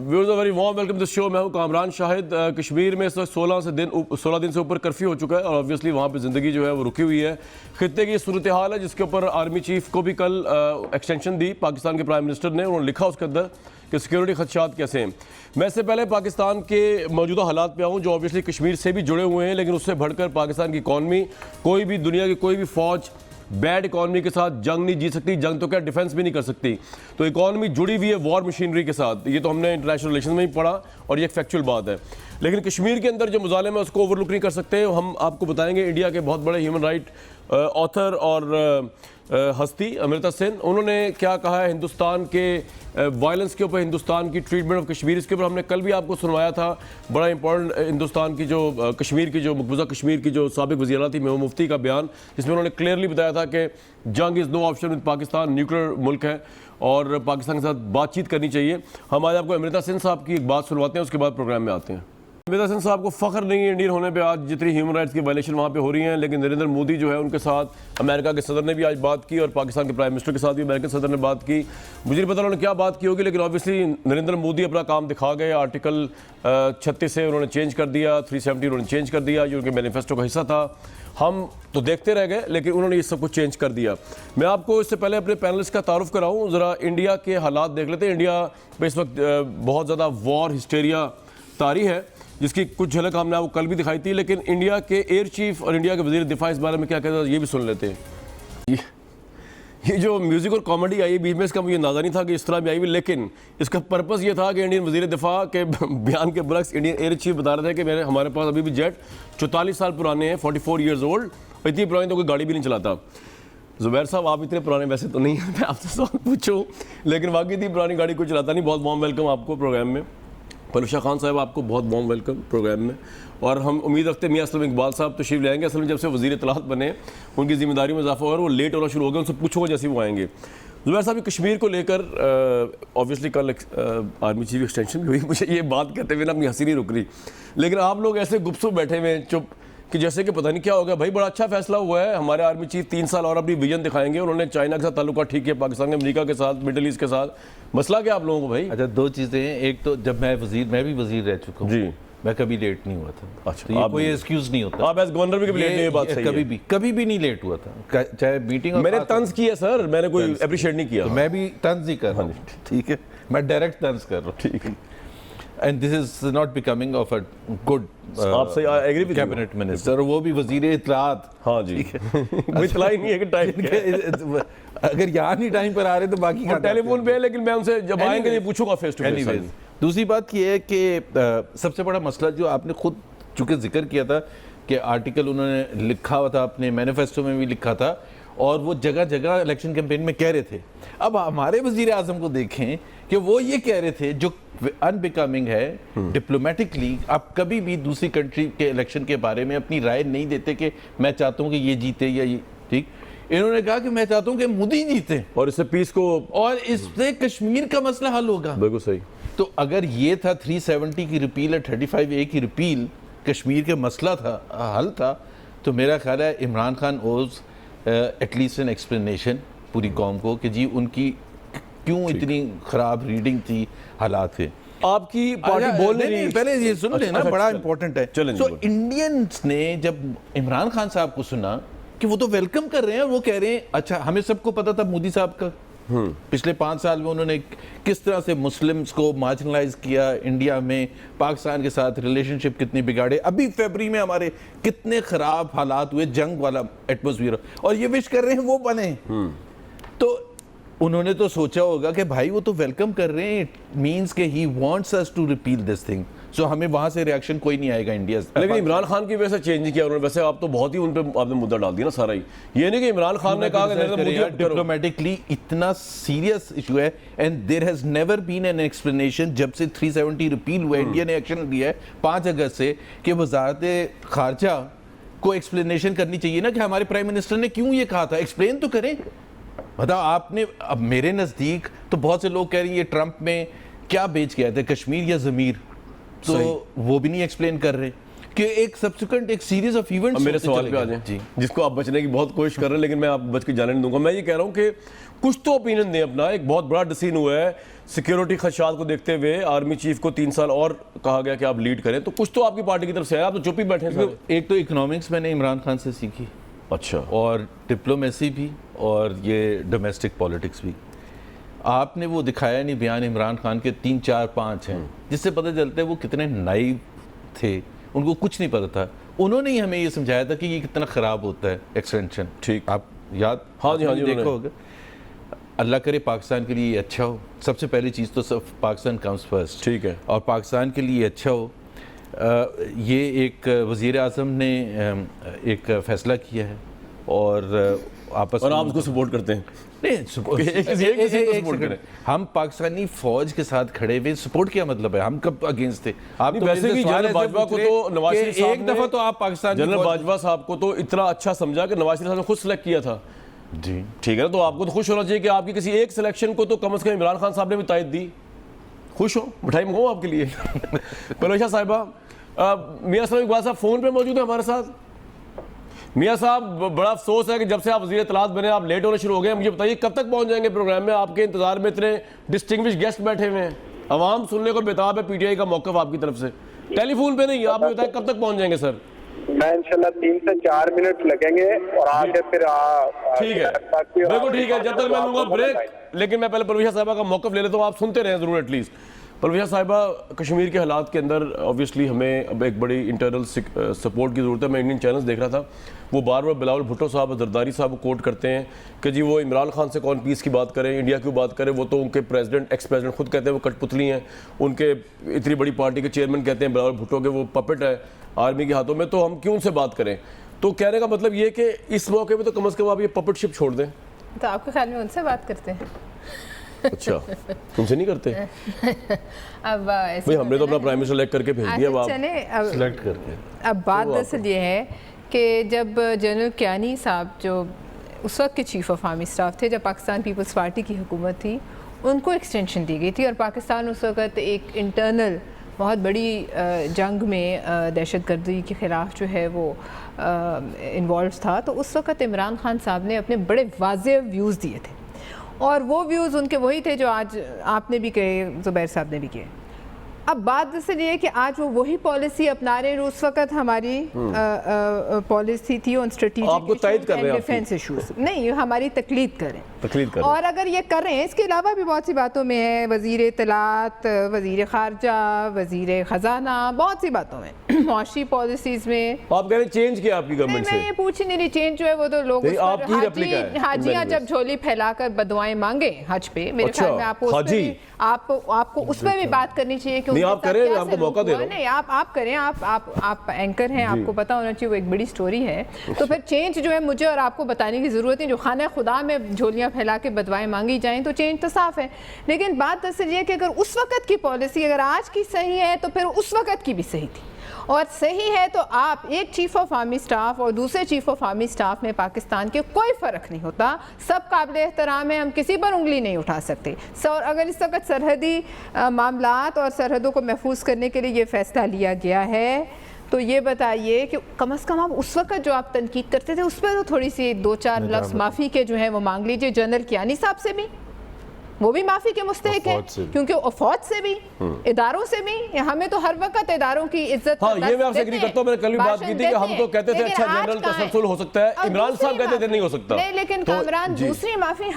Viewers very warm welcome this show. मैं हूं कामरान शाहिद। कश्मीर में इस वक्त 16 दिन से ऊपर कर्फ्यू हो चुका है और ऑब्वियसली वहां पे ज़िंदगी जो है वो रुकी हुई है। खित्ते की सूरत हाल है जिसके ऊपर आर्मी चीफ को भी कल एक्सटेंशन दी पाकिस्तान के प्राइम मिनिस्टर ने। उन्होंने लिखा उसके अंदर कि सिक्योरिटी खदशात कैसे हैं। मैं इससे पहले पाकिस्तान के मौजूदा हालात पे आऊँ जो ऑब्वियसली कश्मीर से भी जुड़े हुए हैं, लेकिन उससे बढ़कर पाकिस्तान की इकॉनमी, कोई भी दुनिया की कोई भी फ़ौज बैड इकॉनमी के साथ जंग नहीं जीत सकती। जंग तो क्या, डिफेंस भी नहीं कर सकती। तो इकॉनमी जुड़ी हुई है वॉर मशीनरी के साथ। ये तो हमने इंटरनेशनल रिलेशन में ही पढ़ा और ये एक फैक्चुअल बात है। लेकिन कश्मीर के अंदर जो मुजालिम है उसको ओवरलुक नहीं कर सकते। हम आपको बताएंगे इंडिया के बहुत बड़े ह्यूमन राइट ऑथर और हस्ती अमृता सेन, उन्होंने क्या कहा है हिंदुस्तान के वायलेंस के ऊपर, हिंदुस्तान की ट्रीटमेंट ऑफ कश्मीर। इसके ऊपर हमने कल भी आपको सुनवाया था। बड़ा इंपॉर्टेंट हिंदुस्तान की जो कश्मीर की जो मकबूजा कश्मीर की जो साबिक वज़ीर थी महबूबा मुफ्ती का बयान, जिसमें उन्होंने क्लियरली बताया था कि जंग is no option with Pakistan, nuclear मुल्क है और पाकिस्तान के साथ बातचीत करनी चाहिए। हम आज आपको अमृता सेन साहब की एक बात सुनवाते हैं, उसके बाद प्रोग्राम में आते हैं। अमृता सेन साहब को फ़ख्र नहीं है इंडियन होने पे आज जितनी ह्यूमन राइट्स की वायलेशन वहाँ पे हो रही हैं, लेकिन नरेंद्र मोदी जो है उनके साथ अमेरिका के सदर ने भी आज बात की और पाकिस्तान के प्राइम मिनिस्टर के साथ भी अमेरिकन सदर ने बात की। मुझे नहीं पता उन्होंने क्या बात की होगी, लेकिन ऑब्वियसली नरेंद्र मोदी अपना काम दिखा गए। आर्टिकल 36 से उन्होंने चेंज कर दिया, 370 उन्होंने चेंज कर दिया जो उनके मैनिफेस्टो का हिस्सा था। हम तो देखते रह गए, लेकिन उन्होंने ये सब कुछ चेंज कर दिया। मैं आपको इससे पहले अपने पैनलिस्ट का तारुफ कराऊँ, ज़रा इंडिया के हालात देख लेते हैं। इंडिया पे इस वक्त बहुत ज़्यादा वॉर हिस्टेरिया तारी है, जिसकी कुछ झलक हमने आपको कल भी दिखाई थी। लेकिन इंडिया के एयर चीफ और इंडिया के वज़ीर दिफा इस बारे में क्या कहता है ये भी सुन लेते हैं। ये जो म्यूज़िक और कॉमेडी आई बीच में, इसका मुझे अंदाज़ा नहीं था कि इस तरह भी आई हुई, लेकिन इसका पर्पस ये था कि इंडियन वज़ीर दिफा के बयान के बरक्स इंडियन एयर चीफ बता रहे थे कि हमारे पास अभी भी जेट 44 साल पुराने हैं, 44 ईयर्स ओल्ड, और इतनी पुरानी तो कोई गाड़ी भी नहीं चलाता। ज़ुबैर साहब आप इतने पुराने वैसे तो नहीं हैं, मैं आपसे सवाल पूछूं, लेकिन वाकई इतनी पुरानी गाड़ी कोई चलाता नहीं। बहुत वार्म वेलकम आपको प्रोग्राम में। पलूशा खान साहब आपको बहुत वार्म वेलकम प्रोग्राम में। और हम उम्मीद रखते हैं मियां असलम इकबाल साहब तशरीफ ले आएंगे। असल में जब से वज़ीर इत्तलात बने उनकी जिम्मेदारी में इजाफा हो और वो लेट होना शुरू हो गया, उनसे पूछोगे जैसे वो आएंगे। ज़ुबैर साहब कश्मीर को लेकर ऑब्वियसली कल आर्मी चीफ एक्सटेंशन भी हुई। मुझे ये बात कहते हुए ना अपनी हंसी नहीं रुक रही, लेकिन आप लोग ऐसे गुपसुप बैठे हुए चुप कि जैसे कि पता नहीं क्या हो गया। भाई बड़ा अच्छा फैसला हुआ है, हमारे आर्मी चीफ 3 साल और अपनी विजन दिखाएंगे। उन्होंने चाइना के साथ ताल्लुका ठीक किया, पाकिस्तान के, अमेरिका के साथ, मिडिल ईस्ट के साथ। मसला क्या आप लोगों को भाई? अच्छा, दो चीज़ें हैं। एक तो जब मैं भी वजीर रह चुका हूँ जी, मैं कभी लेट नहीं हुआ था। अच्छा, तो ये कोई एक्सक्यूज नहीं होता। आप एज गवर्नर भी कभी लेट नहीं हुए, बात सही है। कभी भी नहीं लेट हुआ था, चाहे मीटिंग। मैंने तंज किया सर, मैंने कोई अप्रिशिएट नहीं किया। तो मैं भी तंज ही कर रहा हूँ, ठीक है, मैं डायरेक्ट तंज कर रहा हूँ, ठीक है। And this is not becoming of a good cabinet minister, वो भी वजीर इत्तलात। हाँ जी, इत्तला ही नहीं है कि टाइम अगर यहाँ नहीं टाइम पर आ रहे तो बाकी का टेलीफोन पे है, लेकिन मैं उनसे जब आएंगे ये पूछूंगा फेस टू फेस। दूसरी बात ये है कि सबसे बड़ा मसला जो आपने खुद चूंकि जिक्र किया था कि आर्टिकल उन्होंने लिखा हुआ था, अपने मैनिफेस्टो में भी लिखा था और वो जगह जगह इलेक्शन कैंपेन में कह रहे थे। अब हमारे वजीर आजम को देखें कि वो ये कह रहे थे जो अनबिकमिंग है डिप्लोमेटिकली। आप कभी भी दूसरी कंट्री के इलेक्शन के बारे में अपनी राय नहीं देते कि मैं चाहता हूँ कि ये जीते या ये, ठीक। इन्होंने कहा कि मैं चाहता हूँ कि मोदी जीते और इससे पीस को, और इससे कश्मीर का मसला हल होगा। बिल्कुल सही। तो अगर ये था 370 की रिपील है, 35A की रिपील कश्मीर का मसला था, हल था, तो मेरा ख्याल है इमरान खान ओज एटलीस्ट एन एक्सप्लेनेशन पूरी कौम को कि जी उनकी क्यों इतनी खराब रीडिंग थी, हालात थे। आपकी पार्टी बोल नहीं, पहले ये सुन लेना, बड़ा इंपॉर्टेंट है। तो इंडियंस ने जब इमरान खान साहब को सुना कि वो तो वेलकम कर रहे हैं, वो कह रहे हैं अच्छा, हमें सबको पता था मोदी साहब का पिछले 5 साल में उन्होंने किस तरह से मुस्लिम्स को मार्जिनलाइज किया, इंडिया में पाकिस्तान के साथ रिलेशनशिप कितनी बिगाड़े, अभी फरवरी में हमारे कितने खराब हालात हुए, जंग वाला एटमॉस्फेयर, और ये विश कर रहे हैं वो बने। तो उन्होंने तो सोचा होगा कि भाई वो तो वेलकम कर रहे हैं, इट मींस कि he wants us to repeal this thing, so हमें वहां से रिएक्शन कोई नहीं आएगा इंडिया से। लेकिन इमरान खान की वजह से चेंज नहीं किया उन्होंने। वैसे आप तो बहुत ही उन पे आपने मुद्दा डाल दिया ना सारा ही। ये नहीं कि इमरान खान ने कहा कि नरेंद्र मोदी डिप्लोमेटिकली इतना सीरियस इशू है and there has never been an explanation. जब से 370 रिपील हुआ, इंडिया ने एक्शन लिया है 5 अगस्त से कि वजारत खारजा को एक्सप्लेनेशन करनी चाहिए ना कि हमारे प्राइम मिनिस्टर ने क्यों ये कहा था, एक्सप्लेन तो करें। बताओ आपने, अब मेरे नज़दीक तो बहुत से लोग कह रहे हैं ये ट्रंप में क्या बेच के आए थे, कश्मीर या ज़मीर, तो वो भी नहीं एक्सप्लेन कर रहे कि एक सब्सिक्वेंट एक सीरीज ऑफ इवेंट्स। मेरे सवाल पे आ जाए जी, जिसको आप बचने की बहुत कोशिश कर रहे हैं, लेकिन मैं आप बच के जाने नहीं दूंगा। मैं ये कह रहा हूँ कि कुछ तो ओपिनियन दें अपना। एक बहुत बड़ा डिसीजन हुआ है, सिक्योरिटी खदशात को देखते हुए आर्मी चीफ को 3 साल और कहा गया कि आप लीड करें, तो कुछ तो आपकी पार्टी की तरफ से है, आप तो चुप ही बैठे हैं। एक तो इकोनॉमिक्स मैंने इमरान खान से सीखी, अच्छा, और डिप्लोमेसी भी, और ये डोमेस्टिक पॉलिटिक्स भी। आपने वो दिखाया नहीं बयान इमरान खान के 3, 4, 5 हैं, जिससे पता चलता है वो कितने नाइव थे, उनको कुछ नहीं पता था। उन्होंने ही हमें ये समझाया था कि ये कितना ख़राब होता है एक्सटेंशन। ठीक, आप याद, हाँ जी देखो होगा। अल्लाह करे पाकिस्तान के लिए अच्छा हो, सबसे पहली चीज़ तो सब पाकिस्तान कम्स फर्स्ट, ठीक है, और पाकिस्तान के लिए अच्छा हो। ये एक वज़ीर आज़म ने एक फ़ैसला किया है, और आपस और आप उसको सपोर्ट करते हैं? नहीं, सपोर्ट करें। हम पाकिस्तानी फौज के साथ खड़े हुए, सपोर्ट क्या मतलब है? हम कब अगेंस्ट थे? आप तो वैसे भी जनरल बाजवा को तो नवाज शरीफ साहब एक दफा तो आप पाकिस्तान जनरल बाजवा साहब को तो इतना अच्छा समझा कि नवाज शरीफ साहब ने खुद सेलेक्ट किया था जी, ठीक है ना, तो आपको तो खुश होना चाहिए कि आपकी किसी एक सिलेक्शन को तो कम से कम इमरान खान साहब ने भी तायद दी। खुश हो, मिठाई मंगाऊं आपके लिए? परवेशा साहिबा, मियां साहब इकबाल साहब फोन पे मौजूद है हमारे साथ। मियां साहब, बड़ा अफसोस है कि जब से आप वज़ीर इत्तलात बने आप लेट होने शुरू हो गए। मुझे बताइए कब तक पहुंच जाएंगे प्रोग्राम में? आपके इंतजार में इतने डिस्टिंग्विश गेस्ट बैठे हुए हैं, अवाम सुनने को बेताब है पीटीआई का मौक़िफ़ आपकी तरफ से। टेलीफोन पे नहीं, आप मुझे बताएं कब तक पहुंच जाएंगे सर? मैं इंशाल्लाह 3 से 4 मिनट लगेंगे, और आगे फिर ठीक है, बिल्कुल ठीक है, जब तक मैं लूंगा ब्रेक। लेकिन मैं पहले परवेशा साहिबा का मौक़िफ़ ले लेता हूँ, आप सुनते रहें ज़रूर एटलीस्ट। परवेशा साहिबा, कश्मीर के हालात के अंदर ऑब्वियसली हमें अब एक बड़ी इंटरनल सपोर्ट की ज़रूरत है। मैं इंडियन चैनल्स देख रहा था, वो बार बार बिलावल भुट्टो साहब, जरदारी साहब को कोट करते हैं कि जी वो इमरान खान से कौन पीस की बात करें, इंडिया की बात करें, वो तो उनके प्रेसिडेंट, एक्स प्रेसिडेंट खुद कहते हैं वो कठपुतली हैं, उनके इतनी बड़ी पार्टी के चेयरमैन कहते हैं बिलावल भुट्टो के वो पपेट है आर्मी के हाथों में, तो हम क्यों उनसे बात करें? तो कहने का मतलब ये कि इस मौके पर तो कम अज़ कम आप ये पपेटशिप छोड़ दें। तो आपके ख्याल में उनसे बात करते हैं? अच्छा, तुमसे नहीं करते? अब भाई हमने तो अपना प्राइम मिनिस्टर इलेक्ट करके भेज दिया, अब चले अब सिलेक्ट करके। अब बात दरअसल ये है कि जब जनरल कियानी साहब जो उस वक्त के चीफ ऑफ आर्मी स्टाफ थे, जब पाकिस्तान पीपल्स पार्टी की हुकूमत थी, उनको एक्सटेंशन दी गई थी, और पाकिस्तान उस वक्त एक इंटरनल बहुत बड़ी जंग में दहशतगर्दी के ख़िलाफ़ जो है वो इन्वॉल्व था। तो उस वक्त इमरान खान साहब ने अपने बड़े वाज़ेह व्यूज़ दिए थे, और वो व्यूज़ उनके वही थे जो आज आपने भी कहे, ज़ुबैर साहब ने भी किए। अब बात जैसे ये है कि आज वो वही पॉलिसी अपना रहे हैं। उस वक्त हमारी पॉलिसी थी on strategic and defence issues, नहीं हमारी तकलीद करें, और अगर ये कर रहे हैं, इसके अलावा भी बहुत सी बातों में है, वज़ीर इत्तलात, वज़ीर ख़ारजा, वज़ीर ख़जाना, बहुत सी बातों में, मुआशी पॉलिसीज़ में। आप कह रहे चेंज किया आपकी गवर्नमेंट से? मैं ये पूछ नहीं रही, चेंज जो है वो तो लोग हाजियाँ जब झोली फैलाकर बदुआएं मांगे हज पे, मेरे ख्याल में आपको उस पर भी बात करनी चाहिए कि आप करें, आपको मौका दे रहा हूं। नहीं, आप करें, आप एंकर हैं, आपको पता होना चाहिए, वो एक बड़ी स्टोरी है। तो फिर चेंज जो है मुझे और आपको बताने की ज़रूरत नहीं। जो खाना खुदा में झोलियाँ फैला के बदवाएं मांगी जाएं तो चेंज तो साफ है, लेकिन बात दरअसल ये है कि अगर उस वक्त की पॉलिसी अगर आज की सही है तो फिर उस वक्त की भी सही थी, और सही है तो आप एक चीफ ऑफ आर्मी स्टाफ और दूसरे चीफ ऑफ आर्मी स्टाफ में पाकिस्तान के कोई फ़र्क नहीं होता, सब काबिल एहतराम है, हम किसी पर उंगली नहीं उठा सकते। और अगर इस वक्त सरहदी मामलात और सरहदों को महफूज करने के लिए ये फ़ैसला लिया गया है, तो ये बताइए कि कम से कम आप उस वक्त जो आप तनकीद करते थे उस पर तो थोड़ी सी 2-4 लफ्ज़ माफ़ी के जो है वो मांग लीजिए। जनरल कियानी साहब से भी वो भी माफ़ी के मुस्तहिक है, क्योंकि फौज से भी, इदारों से भी, हमें तो हर वक्त इदारों की इज्जत। हाँ, ये मैं आपसे एग्री करता हूँ। मैंने कल भी बात की थी कि हम तो कहते थे अच्छा जनरल तसल्सल हो सकता है, इमरान साहब कहते थे नहीं हो सकता। नहीं, लेकिन कामरान दूसरी माफ़ी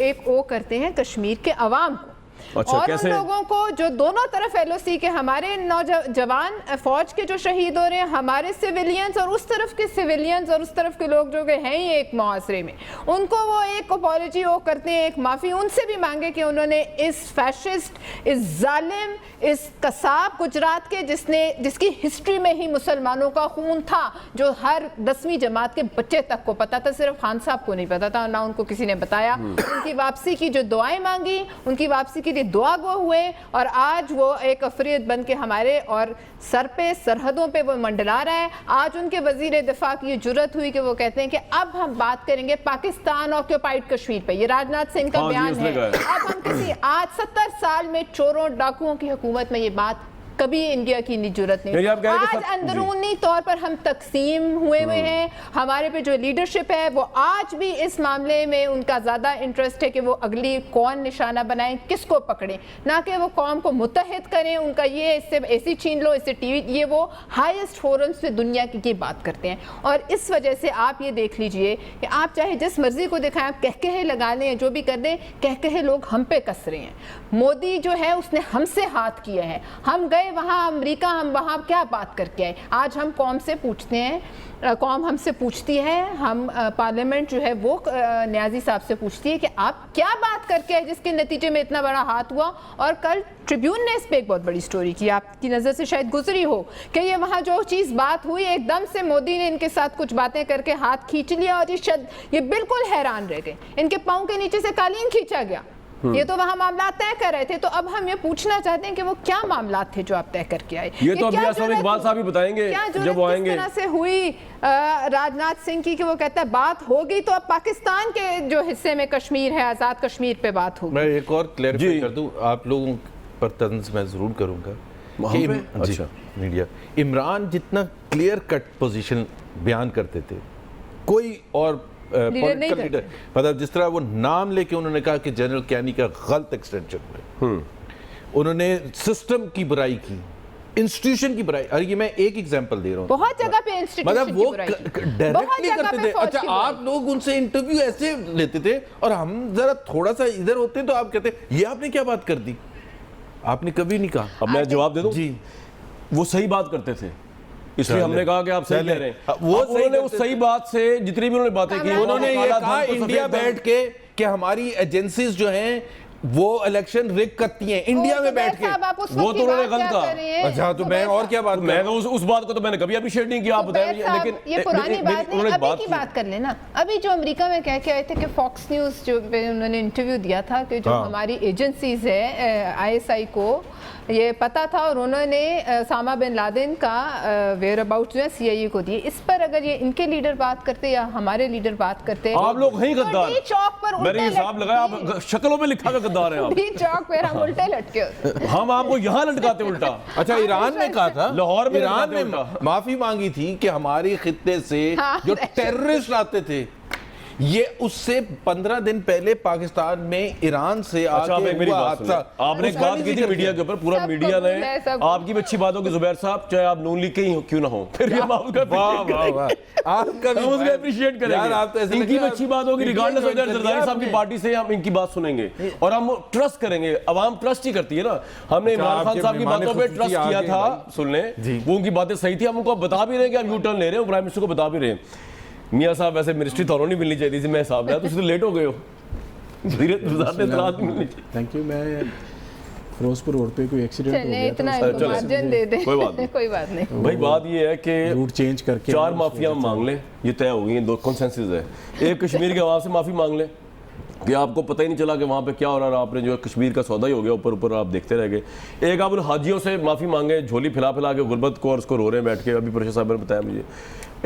एक वो करते हैं कश्मीर के अवाम को, अच्छा, और कैसे? उन लोगों को जो दोनों तरफ LOC के हमारे नौजवान फौज के जो शहीद हो रहे हैं, हमारे सिविलियंस और उस तरफ के सिविलियंस और उस तरफ के लोग जो कि हैं ही एक मुआसरे में, उनको वो एक अपॉलजी वो करते हैं, एक माफ़ी उनसे भी मांगे कि उन्होंने इस फैशिस्ट, इस जालिम, इस कसाब गुजरात के जिसकी हिस्ट्री में ही मुसलमानों का खून था, जो हर 10वीं जमात के बच्चे तक को पता था, सिर्फ खान साहब को नहीं पता था, ना उनको किसी ने बताया। उनकी वापसी की जो दुआएं मांगी, उनकी वापसी के लिए दुआ गो हुए, और आज वो एक अफरीद बन के हमारे और सर पे सरहदों पे वो मंडला रहा है। आज उनके वजीर दिफा की ये जुर्रत हुई कि वो कहते हैं कि अब हम बात करेंगे पाकिस्तान ऑक्यूपाइड कश्मीर पे। ये राजनाथ सिंह का बयान है। अब हम किसी आज 70 साल में चोरों डाकुओं की हुकूमत में ये बात कभी इंडिया की इतनी जरूरत नहीं। यानी आप कह रहे हैं कि आज सब- अंदरूनी तौर पर हम तकसीम हुए हैं, हमारे पे जो लीडरशिप है वो आज भी इस मामले में उनका ज़्यादा इंटरेस्ट है कि वो अगली कौन निशाना बनाएं, किसको पकड़ें, ना कि वो कौम को मुत्तहिद करें। उनका ये इससे ऐसी छीन लो, इससे टीवी, ये वो हाईएस्ट फोरम से दुनिया की बात करते हैं। और इस वजह से आप ये देख लीजिए कि आप चाहे जिस मर्जी को दिखाएं, आप कहकहे लगा लें, जो भी कर दें, कहकहे लोग हम पे कस रहे हैं। मोदी जो है उसने हमसे हाथ किया है, हम गए वहाँ अमेरिका, हम वहाँ क्या बात करके आए। आज हम कौम से पूछते हैं, कौम हमसे पूछती है, हम पार्लियामेंट जो है वो न्याजी साहब से पूछती है कि आप क्या बात करके आए जिसके नतीजे में इतना बड़ा हाथ हुआ। और कल ट्रिब्यून ने इस पर एक बहुत बड़ी स्टोरी की, आपकी नज़र से शायद गुजरी हो, कि ये वहाँ जो चीज़ बात हुई, एकदम से मोदी ने इनके साथ कुछ बातें करके हाथ खींच लिया और ये बिल्कुल हैरान रह गए, इनके पाँव के नीचे से कालीन खींचा गया। ये तो वहाँ मामला तय कर रहे थे, तो अब हम ये पूछना चाहते हैं कि वो क्या मामला थे जो आप तय करके आए। ये तो अभी इकबाल साहब ही बताएंगे जब वो आएंगे। किस तरह से हुई राजनाथ सिंह की कि वो कहता है बात होगी तो अब पाकिस्तान के जो हिस्से में कश्मीर है, आज़ाद कश्मीर पे बात होगी। मैं एक और क्लैरिफाई कर दूं, आप लोगों पर तंज मैं जरूर करूंगा कि अच्छा मीडिया इमरान जितना क्लियर कट पोजीशन बयान करते थे, कोई और पॉलिटिकल लीडर, मतलब जिस तरह वो नाम लेके उन्होंने कहा कि जनरल कैनी का गलत एक्सटेंशन है, उन्होंने सिस्टम की बुराई की, इंस्टीट्यूशन की बुराई। अरे ये मैं एक एग्जांपल दे रहा हूँ, बहुत जगह पे इंस्टीट्यूशन मतलब वो की बुराई की। डायरेक्टली करते थे। अच्छा, आप लोग उनसे इंटरव्यू ऐसे लेते थे और हम जरा थोड़ा सा इधर होते तो आप कहते ये आपने क्या बात कर दी, आपने कभी नहीं कहा। अब मैं जवाब दे दूं जी, वो सही बात करते थे, इसलिए हमने कहा कि आप सही कह रहे हैं। वो उन्होंने उस सही बात से जितनी भी उन्होंने बातें की, उन्होंने ये काला कहा धन को इंडिया सफेद धन- बैठ के कि हमारी एजेंसीज जो हैं वो इलेक्शन रिग करती हैं इंडिया में बैठ के। वो तो उन्होंने गलत कहा। अच्छा, तो मैं और क्या बात मैं उस बात को तो मैंने कभी अप्रिशिएट नहीं किया, आप बताएं। लेकिन ये पुरानी बात नहीं, उन्होंने अभी की बात कर लेना। अभी जो अमेरिका में कह के आए थे कि फॉक्स न्यूज़ जो पे उन्होंने इंटरव्यू दिया था कि जो हमारी एजेंसीज है ISI को ये पता था और उन्होंने सामा बिन लादेन का वेयर अबाउट जो है CIA को दिए। इस पर अगर ये इनके लीडर बात करते या हमारे लीडर बात करते, आप लोग हैं गद्दार। डी चौक पर मेरे हिसाब लगाया, आप शक्लों में लिखा हुआ गद्दार हैं आप। डी चौक पर हम उल्टे लटके होते। हम आपको यहाँ लटकाते उल्टा। अच्छा, ईरान ने कहा था, लाहौर में ईरान ने उल्टा। माफी मांगी थी कि हमारे खित्ते से जो टेररिस्ट आते थे, ये उससे 15 दिन पहले पाकिस्तान में ईरान से अच्छा, आके मेरी हुआ बात सुनिए। हादसा। आपने एक बात की थी मीडिया के ऊपर, पूरा सब मीडिया कबूल ने है, सब आपकी भी अच्छी बात होगी जुबैर साहब, चाहे आप नून लीग के ही क्यों ना हो, फिर भी हम आपका वाह वाह वाह, आपका भी हम उसको अप्रिशिएट करेंगे। यार, आप तो ऐसे इनकी लग भी रहा है अच्छी बात होगी, आप रिगार्डलेस ऑफ इंडिया जरदारी साहब की आपने। पार्टी से हम इनकी बात सुनेंगे और हम ट्रस्ट करेंगे। अवाम ट्रस्ट ही करती है ना। हमने इमरान खान आपके साहब की मेहमान बातों पे खुसूसी ट्रस्ट आ किया गए था, भाई। सुन लें, वो उनकी बातें सही थी। हम उनको बता भी रहे हैं कि आप यू टर्न ले रहे हो, प्राइम मिनिस्टर को बता भी रहे हैं। मियाँ साहब वैसे मिनिस्ट्री थोड़ा नहीं मिलनी चाहिए थी, मैं हिसाब लगाया, तो लेट हो गए हो। Thank you. मैं फिरोजपुर रोड पे कोई एक्सीडेंट हो चले गया इतना था, चलो, मार्जिन दे दे, कोई बात नहीं। कोई बात नहीं। भाई बात ये है कि रूट चेंज करके 4 माफिया मांग लें, ये तय हो गई, 2 कंसेंसस है। एक कश्मीर के आवाम से माफी मांग लें कि आपको पता ही नहीं चला कि वहाँ पे क्या हो रहा है, आपने जो है कश्मीर का सौदा ही हो गया, ऊपर ऊपर आप देखते रह गए। एक आप उन हाजियों से माफ़ी मांगे, झोली फैला के गुर्बत को, और उसको रो रहे हैं बैठ के, अभी प्रोफेसर साहब ने बताया मुझे।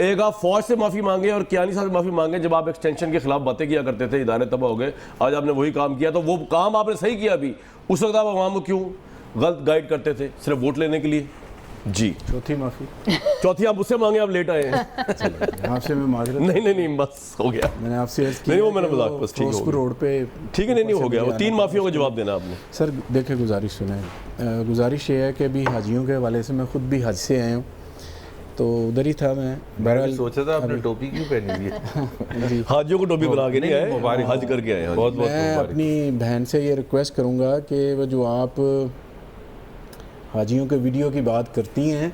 एक आप फौज से माफ़ी मांगे और कियानी साहब से माफ़ी मांगे, जब आप एक्सटेंशन के खिलाफ बातें किया करते थे, इदारे तबाह हो गए, आज आपने वही काम किया, तो वो काम आपने सही किया। अभी उस वक्त आप आवाम को क्यों गलत गाइड करते थे, सिर्फ वोट लेने के लिए? जी, चौथी माफी। चौथी आप उससे मांगे, आप लेट आए हैं। आपसे मैं माजरत, नहीं, बस हो गया। मैंने आपसे अर्ज की नहीं, वो है मैंने कि मजाक बस, ठीक है, फिरोजपुर रोड पे ठीक है, नहीं हो गया। वो 3 माफियों का जवाब देना आपने। सर देखिए, गुजारिश सुने। गुजारिश ये है कि अभी हाजियों के हवाले से, मैं खुद भी हज से आया हूँ, तो उधर ही था मैं। मैंने सोचा था आपने टोपी क्यों पहनी हुई है? हाजियों को टोपी बना के नहीं आए, मुबारक, हज करके आए हैं। बहुत बहुत मैं मुबारक। अपनी बहन से ये रिक्वेस्ट करूँगा कि वो जो आप हाजियों के वीडियो की बात करती हैं,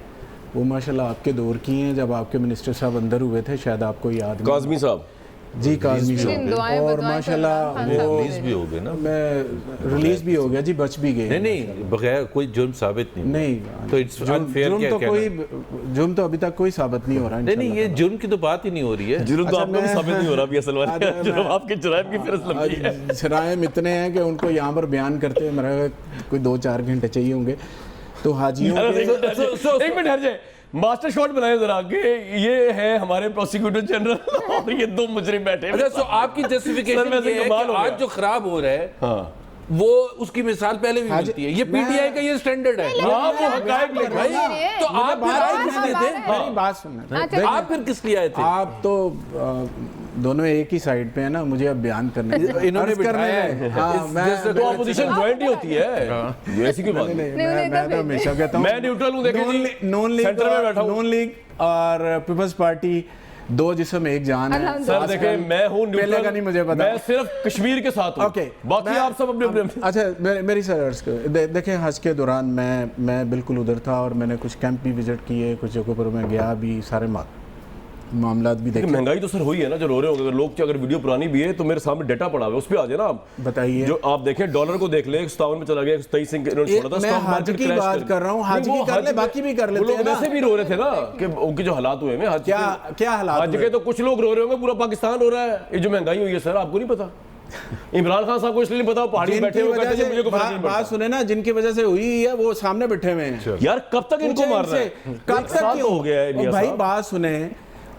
वो माशाल्लाह आपके दौर की हैं, जब आपके मिनिस्टर साहब अंदर हुए थे, शायद आपको याद नहीं। काज़मी साहब जी, काज़मी दुआएं साहब, और बदुआएं माशाल्लाह कर रहा, वो रिलीज भी हो गए ना? मैं रिलीज भी हो गया जी, बच भी गए। नहीं, बगैर कोई जुर्म साबित नहीं हुआ। नहीं, तो इट्स अनफेयर जुर्म क्या तो कहना? कोई जुर्म तो अभी तक कोई साबित नहीं हो रहा। नहीं, ये जुर्म की तो बात ही नहीं हो रही है। जुर्म तो अच्छा, आपको भी मैं- साबित नहीं हो रहा अभी, असल अच्छा, में जुर्म आपके जराइम की फिरस्त लंबी है। शराइम इतने हैं कि उनको यहाँ पर बयान करते मेरा कोई 2-4 घंटे चाहिए होंगे। तो हाजियों के एक मिनट हट जाए, मास्टर शॉट बनाए जरा कि ये है हमारे प्रोसिक्यूटर जनरल और ये 2 मुजरिम बैठे हैं। अच्छा, तो आपकी सर, जस्टिफिकेशन वैसे ये है कमाल कि हो गया। आज जो खराब हो रहा है, हाँ, वो उसकी मिसाल पहले भी मिलती है। ये पीटीआई का ये स्टैंडर्ड है। हाँ, वो हकायक लिख रहे हैं। भाई तो आप फिर आए किस लिए थे? मेरी बात सुनना, आप फिर किस लिए आए थे? आप तो दोनों एक ही साइड पे है ना, मुझे अब बयान करने इन्होंने अर्ज करने बिठाया में। है। हाँ, मैं तो ऑपोजिशन ज्वाइंट ही होती है, ऐसी की बात नहीं। मैं तो हमेशा कहता हूँ मैं न्यूट्रल हूँ, देखें जी, नॉन लीग सेंटर में बैठा हूँ। नॉन लीग और पीपल्स पार्टी दो जिसम एक जान है। सर देखें, मैं हूँ पहले न्यूट्रल, का नहीं मुझे पता। मैं सिर्फ कश्मीर के साथ हूँ। ओके, बाकी आप सब अपने अपने। अच्छा मेरी सर अर्ज देखें, हज के दौरान मैं बिल्कुल उधर था और मैंने कुछ कैंप भी विजिट किए, कुछ जगहों पर मैं गया भी, सारे मामलात भी देखे। महंगाई तो सर हुई है ना, जो रो रहे होंगे, अगर लोग अगर वीडियो पुरानी भी है तो मेरे सामने डेटा पड़ा हुआ है, उस पे आ जाए ना आप। बताइए। जो आप देखें, डॉलर को देख ले, 57 में चला गया, 23 से इन्होंने छोड़ा था। मैं स्टॉक हज मार्केट की क्रैश बात कर रहा हूँ, हज नहीं, की वो कर ले, हज बाकी भी कर वो लेते लोग हैं ना। वैसे भी रो रहे थे ना कि उनके जो हालात हुए हैं हज क्या हालात हज हुए? के, तो कुछ लोग रो रहे होंगे, पूरा पाकिस्तान रो रहा है। ये जो महंगाई हुई है सर, आपको नहीं पता? इमरान खान साहब को इसलिए नहीं पता, पहाड़ी में बैठे हुए कहते हैं मुझे को फर्क नहीं पड़ता। बात सुने ना, जिनकी वजह से हुई है वो सामने बैठे हुए हैं। यार कब तक इनको मार रहे हैं? कब एक साल तक तो हो गया है मियां भाई साहब। बात सुने,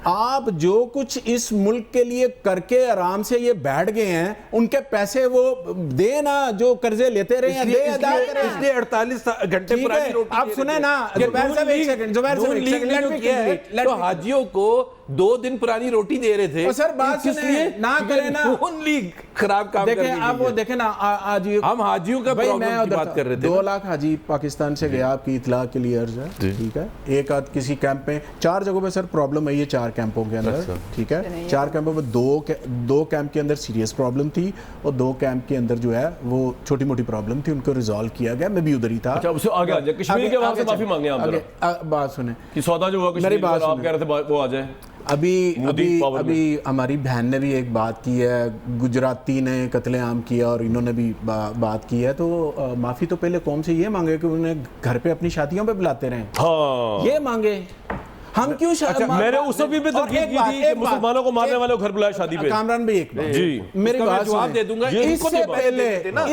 आप जो कुछ इस मुल्क के लिए करके आराम से ये बैठ गए हैं, उनके पैसे वो दे ना, जो कर्जे लेते रहे हैं, दे अदा करें। इसलिए 48 घंटे ठीक पुरानी है, रोटी आप दे सुने रहे ना, थे। जुबैर साहब एक सेकंड, जुबैर साहब एक second, let me complete, let तो me- हाजियों को 2 दिन पुरानी रोटी दे रहे थे। और सर बात किस सुने, लिए? ना करें ना। ओनली खराब काम देखें, करने आप के वो लिए। देखें ना, आज ये हम हाजियों का भाई, प्रॉब्लम मैं की उधर बात था। कर रहे थे 2 ना। लाख हाजी पाकिस्तान से गया, आपकी इतला के लिए अर्ज है। ठीक है, एक आध किसी कैंप में 4 जगहों पे सर प्रॉब्लम है, ये 4 कैंपों के अंदर। ठीक है, 4 कैंपों में 2 कैंप के अंदर सीरियस प्रॉब्लम थी और 2 कैंप के अंदर जो है वो छोटी मोटी प्रॉब्लम थी, उनको रिजॉल्व किया गया। मैं भी उधर ही था। अच्छा, उससे आगे आ जाए, कश्मीर के वहां से माफी मांगे आप जरा। बात सुने, कि सौदा जो हुआ मेरी कश्मीर बात का, आप सुने। कह रहे थे वो आ जाए। अभी हमारी बहन ने भी एक बात की है, गुजराती ने कत्लेआम किया और इन्होंने भी बात की है, तो माफी तो पहले कौम से ये मांगे कि उन्हें घर पे अपनी शादियों पे बुलाते रहे। हाँ, ये मांगे हम क्यों मैंने उस भी तनकीद की थी कि मुसलमानों को मारने वाले को घर बुलाया शादी पे। कामरान भाई एक बात, जी, मेरी उसका मैं बात जवाब सुने। दे दूंगा। ये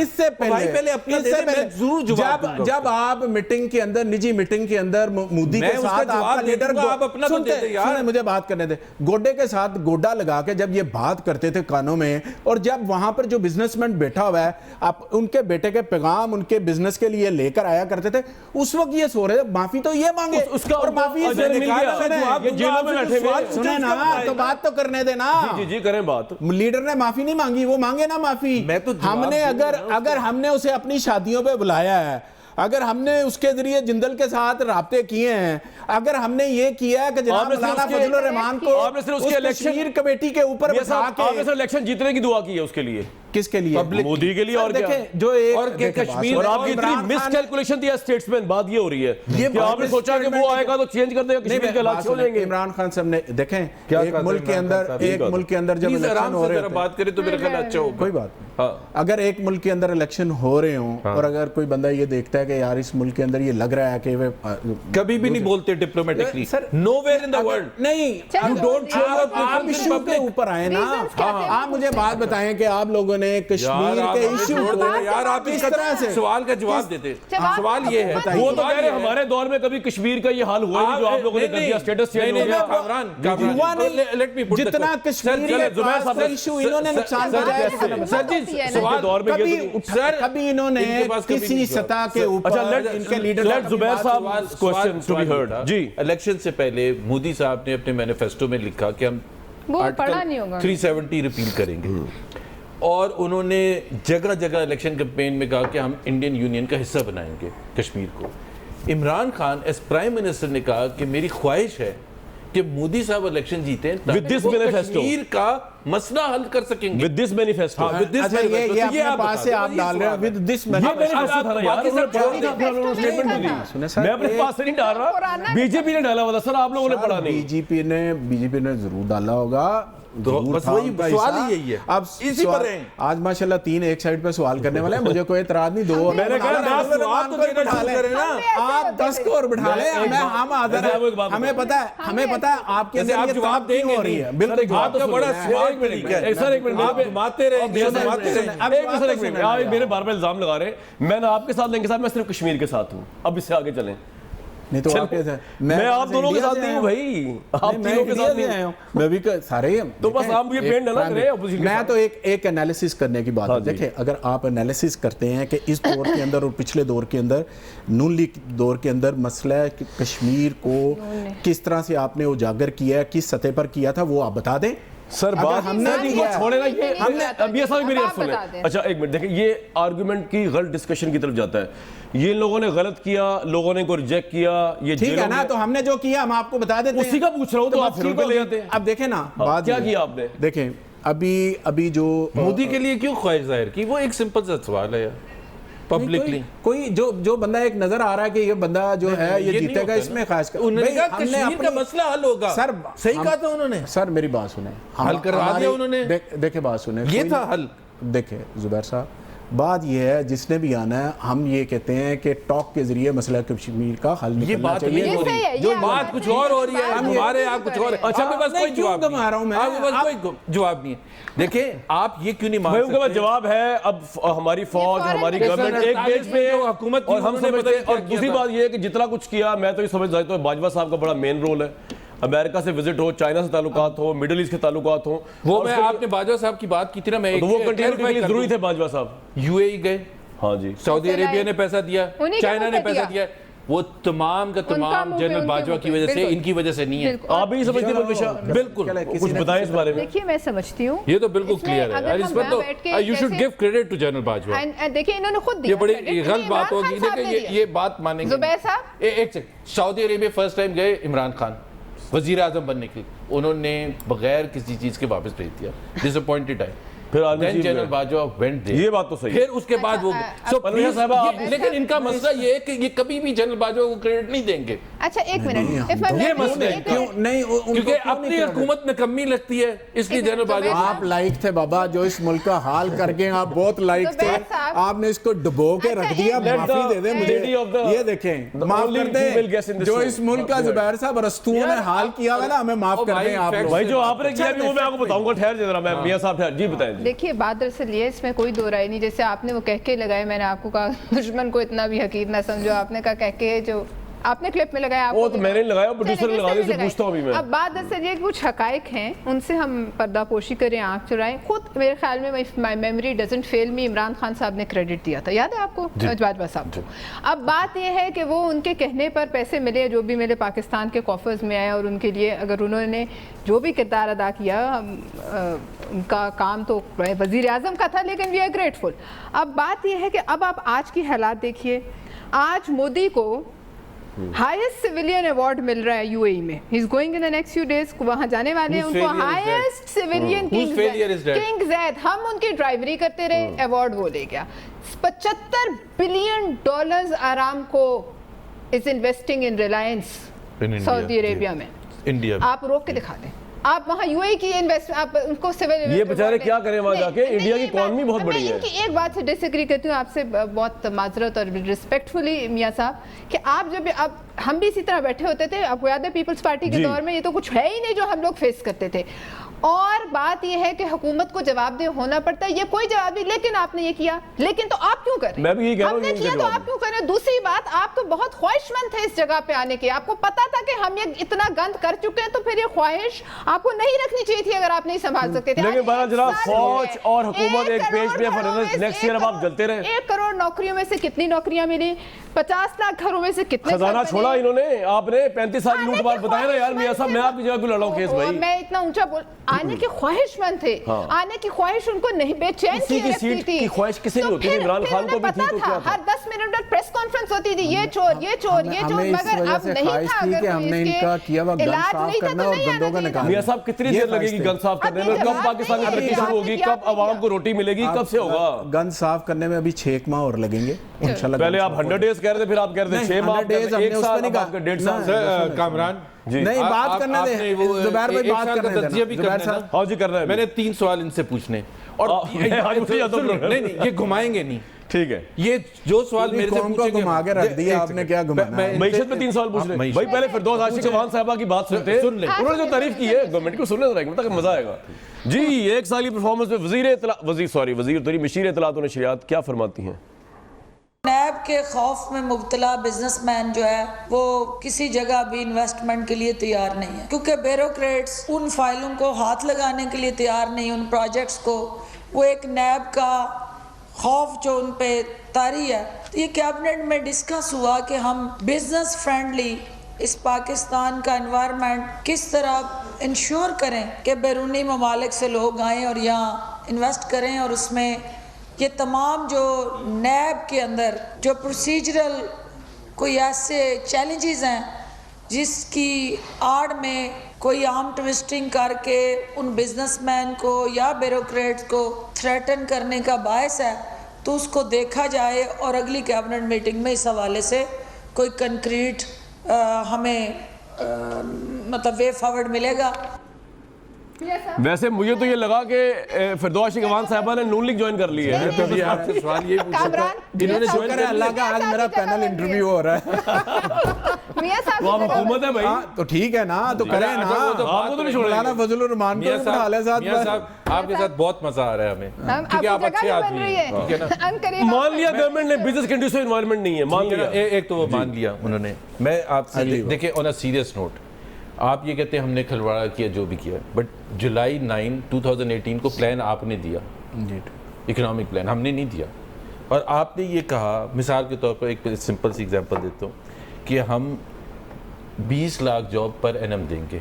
इससे पहले अपना दे दे, मैं जरूर जवाब दूंगा। जब आप मीटिंग के अंदर, निजी मीटिंग के अंदर मोदी मैं के उसका साथ जवाब आपका दे लीडर, दूंगा, आप अपना तो दे दे यार। सुने, मुझे बात करने दे। गोडे के साथ गोडा लगा के जब ये बात करते थे कानों में, और जब वहां पर जो बिजनेसमैन बैठा हुआ है, आप उनके बेटे के पैगाम उनके बिजनेस के लिए लेकर आया करते थे, उस वक्त ये सो रहे थे, माफी तो ये मांगे उसका और माफी अजर मिल गया। ये जेलों में बैठे हुए हैं। सुने ना, तो बात तो करने देना। जी जी, करें बात। लीडर ने माफी नहीं मांगी, वो मांगे ना माफी। मैं तो जवाब हमने अगर हमने उसे अपनी शादियों पे बुलाया है, अगर हमने उसके जरिए जिंदल के साथ राब्ते किए हैं, अगर हमने ये किया है कि जनाब आपने सिर्फ मौलाना उसके- फजलुर रहमान को आपने सिर्फ उसके उस इलेक्शन- कश्मीर कमेटी के ऊपर ये बिठा साहब, आपने के, सिर्फ इलेक्शन जीतने की दुआ की है उसके लिए, किसके लिए? मोदी के लिए। सर, और क्या? देखें, जो एक और क्या देखें, कश्मीर- और बात आपकी सुनो, इतनी इमरान मिस खान- कैलकुलेशन थी स्टेट्समैन, बात ये हो रही है कि आपने सोचा कि वो statement- आएगा तो चेंज कर देगा नहीं, कश्मीर के हालात बात हो सुने, जाएंगे। इमरान खान साहब ने देखें, क्या एक कहा था मुल्क के इमरान खान अंदर, साहब? एक मुल्क के अंदर जब प्लीज इलेक्शन आराम हो से रहे जरा होते बात करें तो मेरा ख्याल अच्छा होगा। कोई बात नहीं। हाँ। अगर एक मुल्क के अंदर इलेक्शन हो रहे हों और अगर कोई बंदा ये देखता है कि यार इस मुल्क के अंदर ये लग रहा है कि वे कभी भी नहीं बोलते diplomatically, sir, nowhere in the world. नहीं, चलो, you don't show your आप preference in इशू public। के ऊपर आए ना। Reasons क्या थे? आप मुझे बात बताएं कि आप लोगों ने कश्मीर यार, के आप इशू छोड़ को दो यार, आप किस इसका तरह से सवाल का जवाब देते। सवाल ये है, बताइए। वो तो सवाल कह रहे ये हैं है- हमारे दौर में कभी कश्मीर का ये हाल हुआ ही नहीं जो आप लोगों ने कर दिया, स्टेटस चेंज हो गया। युवा ने जितना कश्मीर के जुबैर साहब, इशू इन्होंने नुकसान पहुंचाया, सर जी, सवाल दौर में कभी ये सर, कभी इन्होंने इनके पास कभी किसी नहीं सतह के सर, ऊपर अच्छा, इनके लीडर let जुबैर साहब question to be heard। जी। इलेक्शन से पहले मोदी साहब ने अपने मैनिफेस्टो में लिखा कि हम वो आर्टिकल पढ़ा नहीं होगा। 370 रिपील करेंगे, और उन्होंने जगह जगह इलेक्शन कैंपेन में कहा कि हम इंडियन यूनियन का हिस्सा बनाएंगे कश्मीर को। Imran Khan as prime minister ने कहा कि मेरी ख्वाहिश है कि मोदी साहब इलेक्शन जीते ताकि With this वो manifesto। कश्मीर का मसला हल कर सकेंगे। With this manifesto. with this अच्छा, ये manifesto। अपने आप पास से बताते आप हो, डाल ये रहे हो सवाल विद है। दिस ये मैनिफेस्टो था ना यार, बाकी सब उन्होंने छोड़ छोड़ दिया, उन्होंने स्टेटमेंट भी दी। सुने सर, मैं अपने पास से नहीं डाल रहा, पुराना- बीजेपी ने डाला हुआ था सर, आप लोगों ने पढ़ा नहीं। बीजेपी ने जरूर डाला होगा, तो जरूर बस था वही उनका सवाल हिस्सा। ही यही है। अब इसी सवाल- पर हैं। आज माशाल्लाह 3 एक साइड पे सवाल करने वाले हैं, मुझे कोई एतराज नहीं। 2 मैंने कहा, आप आप सवाल तो को देना बिठा शुरू लें। करें ना। आप 10 को और बिठा लें, एक हमें बात- हम आदर वैसे आपको एक बात है, हमें बताऊं। पता है आपके जैसे अंदर आप ये जवाब तड़प क्यों देंगे हो रही नहीं। है। बिल्कुल सर, एक बात तो आपका बड़ा सुनिए। स्वाद एक मिनट, तरीका है। सर, एक मिनट, आप घुमाते रहेंगे, घुमाते रहेंगे। एक मिनट, आप मेरे बार बार इल्जाम लगा रहे हैं। मैं ना आपके साथ लेंगे साहब, मैं सिर्फ कश्मीर के साथ हूँ। अब इससे आगे चलें। नहीं तो आपके मैं आप दोनों के साथ नहीं हूँ भाई, आप तीनों के साथ नहीं आया हूँ, मैं भी सारे तो बस आप ये पेंट अलग रहे opposition के मैं साथ। तो एक एनालिसिस करने की बात हाँ है। जी। देखिए, अगर आप एनालिसिस करते हैं कि इस दौर के अंदर और पिछले दौर के अंदर, नून लीग दौर के अंदर मसला कश्मीर को किस तरह से आपने उजागर किया है, किस सतह पर किया था, वो आप बता दें। सर अगर बात हमने हमने किया है, छोड़े ना, ये हमने अब ये सारी मेरी अब बात आप सुने। बता दें। अच्छा एक मिनट देखिए, ये आर्गुमेंट की गलत डिस्कशन की तरफ जाता है। ये लोगों ने गलत किया, लोगों ने इनको रिजेक्ट किया, ये ठीक है जेलों ना, में- तो हमने जो किया हम आपको बता देते हैं। उसी का पूछ रहा हूँ, तो आप बस फिर ठीक उनपे ले हो जाते गया। हैं। अब देखें ना, हाँ, बात क्या ये- किया आपने? देखें अभी जो मोदी के लिए क्यों ख्वाहिश जाहिर की? वो एक सिंपल सा सवाल है यार, पब्लिकली। कोई जो बंदा एक नजर आ रहा है कि ये बंदा जो है ये नहीं जीतेगा, होता इसमें ना। खास कर उन्होंने भाई, कहा हमने कश्मीर का अपनी- मसला हल होगा। सर सही हम- कहा था उन्होंने। सर मेरी बात सुने, हल करवा दिया उन्होंने। देखे बात सुने, ये कोई- था हल। देखे जुबैर साहब, बात ये है जिसने भी आना है, हम ये कहते हैं कि टॉक के जरिए मसला कश्मीर का हल ये निकलना बात चाहिए। नहीं हो ये सही है, रही, ये जो आप बात बात कुछ नहीं और हो है, रही है, बात हमारे नहीं यहाँ कुछ और है। है। अच्छा, आपके पास नहीं, कोई क्यों जवाब नहीं घुमा रहा हूं मैं? आपके पास कोई जवाब नहीं है। देखिए, आप ये क्यों नहीं मान भाई उनके पास सकते? जवाब है। अब हमारी फौज, फौरन हमारी देखिए, गवर्नमेंट एक पेज पे जो हुकूमत थी, और हम उन्होंने समझते पता हैं। नहीं क्या और दूसरी किया था। बात ये है कि जितना कुछ किया, मैं तो ये समझता हूं, तो बाजवा साहब का बड़ा मेन रोल है। अमेरिका से विजिट हो, चाइना से ताल्लुकात हो, मिडिल ईस्ट के ताल्लुकात हो, वो और मैं उसके- आपने बाजवा साहब की बात की थी ना, मैं तो वो एक कंटिन्यू clarify के लिए कर जरूरी दूं। थे बाजवा साहब। यूएई गए, हाँ जी, सऊदी चलाए। अरेबिया ने पैसा दिया, उन्हीं का चाइना ने मुंह पे पैसा दिया। दिया। वो तमाम का उनका तमाम मुंह पे, जनरल उनके बाजवा मुंह की पे, वजह से, बिल्कुल। इनकी वजह से नहीं है। बिल्कुल। आप भी नहीं समझते बलबिशा? बिल्कुल, कुछ बताएं इस बारे में। देखिए, मैं समझती हूँ ये तो बिल्कुल इसमें क्लियर है। अगर और हम इस पर यहाँ बैठ के तो यू शुड जैसे- give credit to general Bajwa. देखिए, इन्होंने खुद दिया ये बड़ी credit, गलत बात इमरान होगी। खान साहब देखिए, ने दिया। ये बात मानेंगे जुबैर नहीं। साहब? एक second, Saudi Arabia first time गए इमरान खान वजीर आजम बनने के लिए, उन्होंने बगैर किसी चीज के वापस भेज दिया, डिसअपॉइंटेड है। फिर आर्मी Then चीफ जनरल गए। Bajwa went there। ये बात तो सही है। फिर उसके बाद वो अच्छा, So परवीन please, साहब, आप- लेकिन इनका मसला ये है कि ये कभी भी जनरल बाजवा को क्रेडिट नहीं देंगे, अच्छा, एक मिनट, ये मसला है। क्यों नहीं, उनको क्योंकि क्यों अपनी नहीं हुकूमत में कमी लगती है, इसलिए एक जनरल मिनट, बाजवा जुबैर आप लाइक थे बाबा, जो इस मुल्क का हाल करके आप बहुत लाइक थे, जुबैर साहब। आपने इसको डुबो के अच्छा, रख दिया। एक माफी मिनट, दे दे मुझे। lady of the- ये देखें, the माफ only कर female guest in they, this जो room. इस मुल्क का जुबैर साहब रस्तुओं ने हाल किया हुआ ना, हमें माफ ओ कर भाई, दें आप लोग। भाई जो आपने किया भी वो मैं आपको बताऊंगा। ठहर जरा, मैं मियां साहब ठहर जी, बताएं जी। देखिए, बात दरअसल ये है, इसमें कोई दो राय नहीं। जैसे आपने वो कह के लगाए, मैंने आपको कहा दुश्मन को इतना भी हकीर ना समझो, आपने कहा कह के, जो आपने क्लिप में लगाया वो तो मैंने नहीं लगाया, प्रोड्यूसर ने चलिए, लगा दिया, जिसने इससे भी पूछता हूं अभी मैं। अब बात दरअसल ये कि कुछ हकायक हैं, उनसे हम पर्दापोशी करें, आंख चुराएं। खुद मेरे ख्याल में, माई मेमोरी डजंट फेल मी, इमरान खान साहब ने क्रेडिट दिया था, याद है आपको, बाजवा साहब को। अब बात यह है कि वो उनके कहने पर पैसे मिले, जो भी मिले पाकिस्तान के कॉफर्स में आए, और उनके लिए अगर उन्होंने जो भी किरदार अदा किया, उनका काम तो वजीर आजम का था, लेकिन वी आर ग्रेटफुल। अब बात यह है कि अब आप आज की हालात देखिए। आज मोदी को हाईएस्ट सिविलियन अवार्ड मिल रहा है यूएई में। He is going in the next few days, वहां जाने वाले हैं। Whose उनको failure is that? Highest civilian Whose failure is that? King Zaid, हम उनकी ड्राइवरी करते रहे, अवार्ड वो ले गया। 75 बिलियन डॉलर्स आराम को is investing in Reliance In India, Saudi Arabia में। इंडिया में। आप रोक के दिखा दें, आप वहाँ यूएई की इन्वेस्ट, आप उनको सिविल, ये बेचारे क्या करें वहाँ जाके? नहीं, इंडिया की ये बात- इकॉनमी बहुत बड़ी मैं है। इनकी एक बात से डिसएग्री करती हूँ आपसे, बहुत माजरत और रिस्पेक्टफुली मियाँ साहब, कि आप जब अब हम भी इसी तरह बैठे होते थे, आपको याद है पीपल्स पार्टी के जी। दौर में, ये तो कुछ है ही नहीं जो हम लोग फेस करते थे। और बात यह है कि हुकूमत को जवाबदेह होना पड़ता है, ये कोई जवाब नहीं, लेकिन आपने ये किया, लेकिन तो आप क्यों कर रहे हैं? मैं भी यही कह रहा हूँ, हमने यही किया तो जवाब आप क्यों कर रहे हैं? दूसरी बात, आप तो बहुत ख्वाहिशमंद थे इस जगह पे आने की, आपको पता था कि हम ये इतना गंद कर चुके हैं, तो फिर ये ख्वाहिश आपको नहीं रखनी चाहिए थी अगर आप नहीं संभाल सकते थे। लेकिन आज बहरहाल एक जनाब, साल फौज हुए, और हुकूमत एक पेज पे करोड़ घरों में नेक्स्ट से- ईयर अब आप जलते रहे। 1 करोड़ नौकरियों में से कितनी नौकरियां मिली? 50 लाख घरों में से कितने खजाना घर छोड़ा बने? इन्होंने, आपने 35 साल आने लूट की बात बताया ना यार ख्वाहिशमंद मियां साहब, मैं थे। आपकी जगह क्यों लड़ा हूं केस ओ, भाई? मैं इतना ऊंचा बोल, आने की ख्वाहिशमंद थे, हाँ। आने की ख्वाहिश उनको नहीं, बेचैन किसी की रखती सीट थी। की ख्वाहिश किसी तो नहीं होती थी, फिर- इमरान फिर खान को उन्हें भी थी, पता तो था, क्या था? हर 10 मिनट में प्रेस कॉन्फ्रेंस होती थी, ये चोर, ये चोर, ये चोर, हमें इस मगर वजह अब से नहीं ख्वाहिश था। थी कि अगर हमने इसके इनका किया हुआ गन इलाज साफ नहीं था, करना तो और नहीं गंदों आना का चाहिए निकालना। मियां साहब कितनी ये देर लगेगी ख्वाहिश गन साफ करने में? अभी कब जवाब पाकिस्तान की नहीं तरक्की है, शुरू होगी? जवाब कब नहीं आवाम किया। को रोटी मिलेगी? कब से होगा? गन साफ करने में अभी 6 माह और लगेंगे इंशाल्लाह। पहले आप 100 डेज कह रहे थे, फिर आप कह रहे थे नहीं, 6 माह, 100 days हमने एक उस साल, पर नहीं अब कहा। आपका 1.5 साल। सर, कामरान जी। नहीं, बात आप- करने आपने दे, वो जुबैर भाई एक बात साल का करने तज्जिया भी देना, जुबैर करना है साहब। ना? हाँ जी, करना है। मैंने 3 सवाल इनसे पूछने, और मैं आज मुझे याद सुन, तो- नहीं, ये घुमाएंगे नहीं। ठीक है, ये जो सवाल पूरी मेरे से कौम को पूछेंगे, घुमा के रख एक दिया सेकंड। आपने, क्या घुमाना? मैं इनसे- मईशत में 3 सवाल पूछ रहे मईशत। भाई। पहले फिरदौस आशिक चौहान साहबा की बात सुनते हैं, सुन ले। उन्होंने जो तारीफ की है गवर्नमेंट को, सुनने जरा, एक मिनट, मजा आएगा जी। 1 साल की परफॉर्मेंस में वजीर मशीर इत्तलात और नशरियात क्या फरमाती हैं? नैब के खौफ में मुब्तला बिजनेसमैन जो है वो किसी जगह भी इन्वेस्टमेंट के लिए तैयार नहीं है, क्योंकि ब्यूरोक्रेट्स उन फाइलों को हाथ लगाने के लिए तैयार नहीं, उन प्रोजेक्ट्स को। वो एक नैब का खौफ जो उन पे तारी है। तो ये कैबिनेट में डिस्कस हुआ कि हम बिजनेस फ्रेंडली इस पाकिस्तान का एनवायरनमेंट किस तरह इंश्योर करें कि बैरूनी ममालिक से लोग आएँ और यहाँ इन्वेस्ट करें, और उसमें ये तमाम जो नैब के अंदर जो प्रोसीजरल कोई ऐसे चैलेंजेस हैं जिसकी आड़ में कोई आर्म ट्विस्टिंग करके उन बिजनेसमैन को या ब्यूरोक्रेट्स को थ्रेटन करने का बायस है, तो उसको देखा जाए और अगली कैबिनेट मीटिंग में इस हवाले से कोई कंक्रीट हमें मतलब वे फॉरवर्ड मिलेगा। वैसे मुझे तो ये लगा कि फिरदौस शिगवान साहिबा ने नून लीग ज्वाइन कर ली है। तो आपसे सवाल ये पूछा था, इन्होंने शुक्र है अल्लाह का, आज मेरा पैनल इंटरव्यू हो रहा है। मियां साहब तो आप हुकूमत है भाई, हाँ, तो ठीक है ना, तो करें ना। आपको तो नहीं छोड़ेंगे। मौलाना फजलुर रहमान को भी बिठा ले साथ में। मियां साहब आपके साथ बहुत मजा आ रहा है हमें, क्योंकि आप अच्छे आदमी हैं, ठीक है ना। मान लिया गवर्नमेंट ने बिजनेस कंडीशन एनवायरनमेंट नहीं है, मान लिया। एक तो वो मान लिया उन्होंने। मैं आपसे देखिए ऑन अ सीरियस नोट, आप ये कहते हैं हमने खिलवाड़ा किया जो भी किया, बट जुलाई 9, 2018 को प्लान आपने दिया, इकोनॉमिक प्लान हमने नहीं दिया। और आपने ये कहा, मिसाल के तौर पर एक सिंपल सी एग्जांपल देता हूँ कि हम 20 लाख जॉब पर एनम देंगे।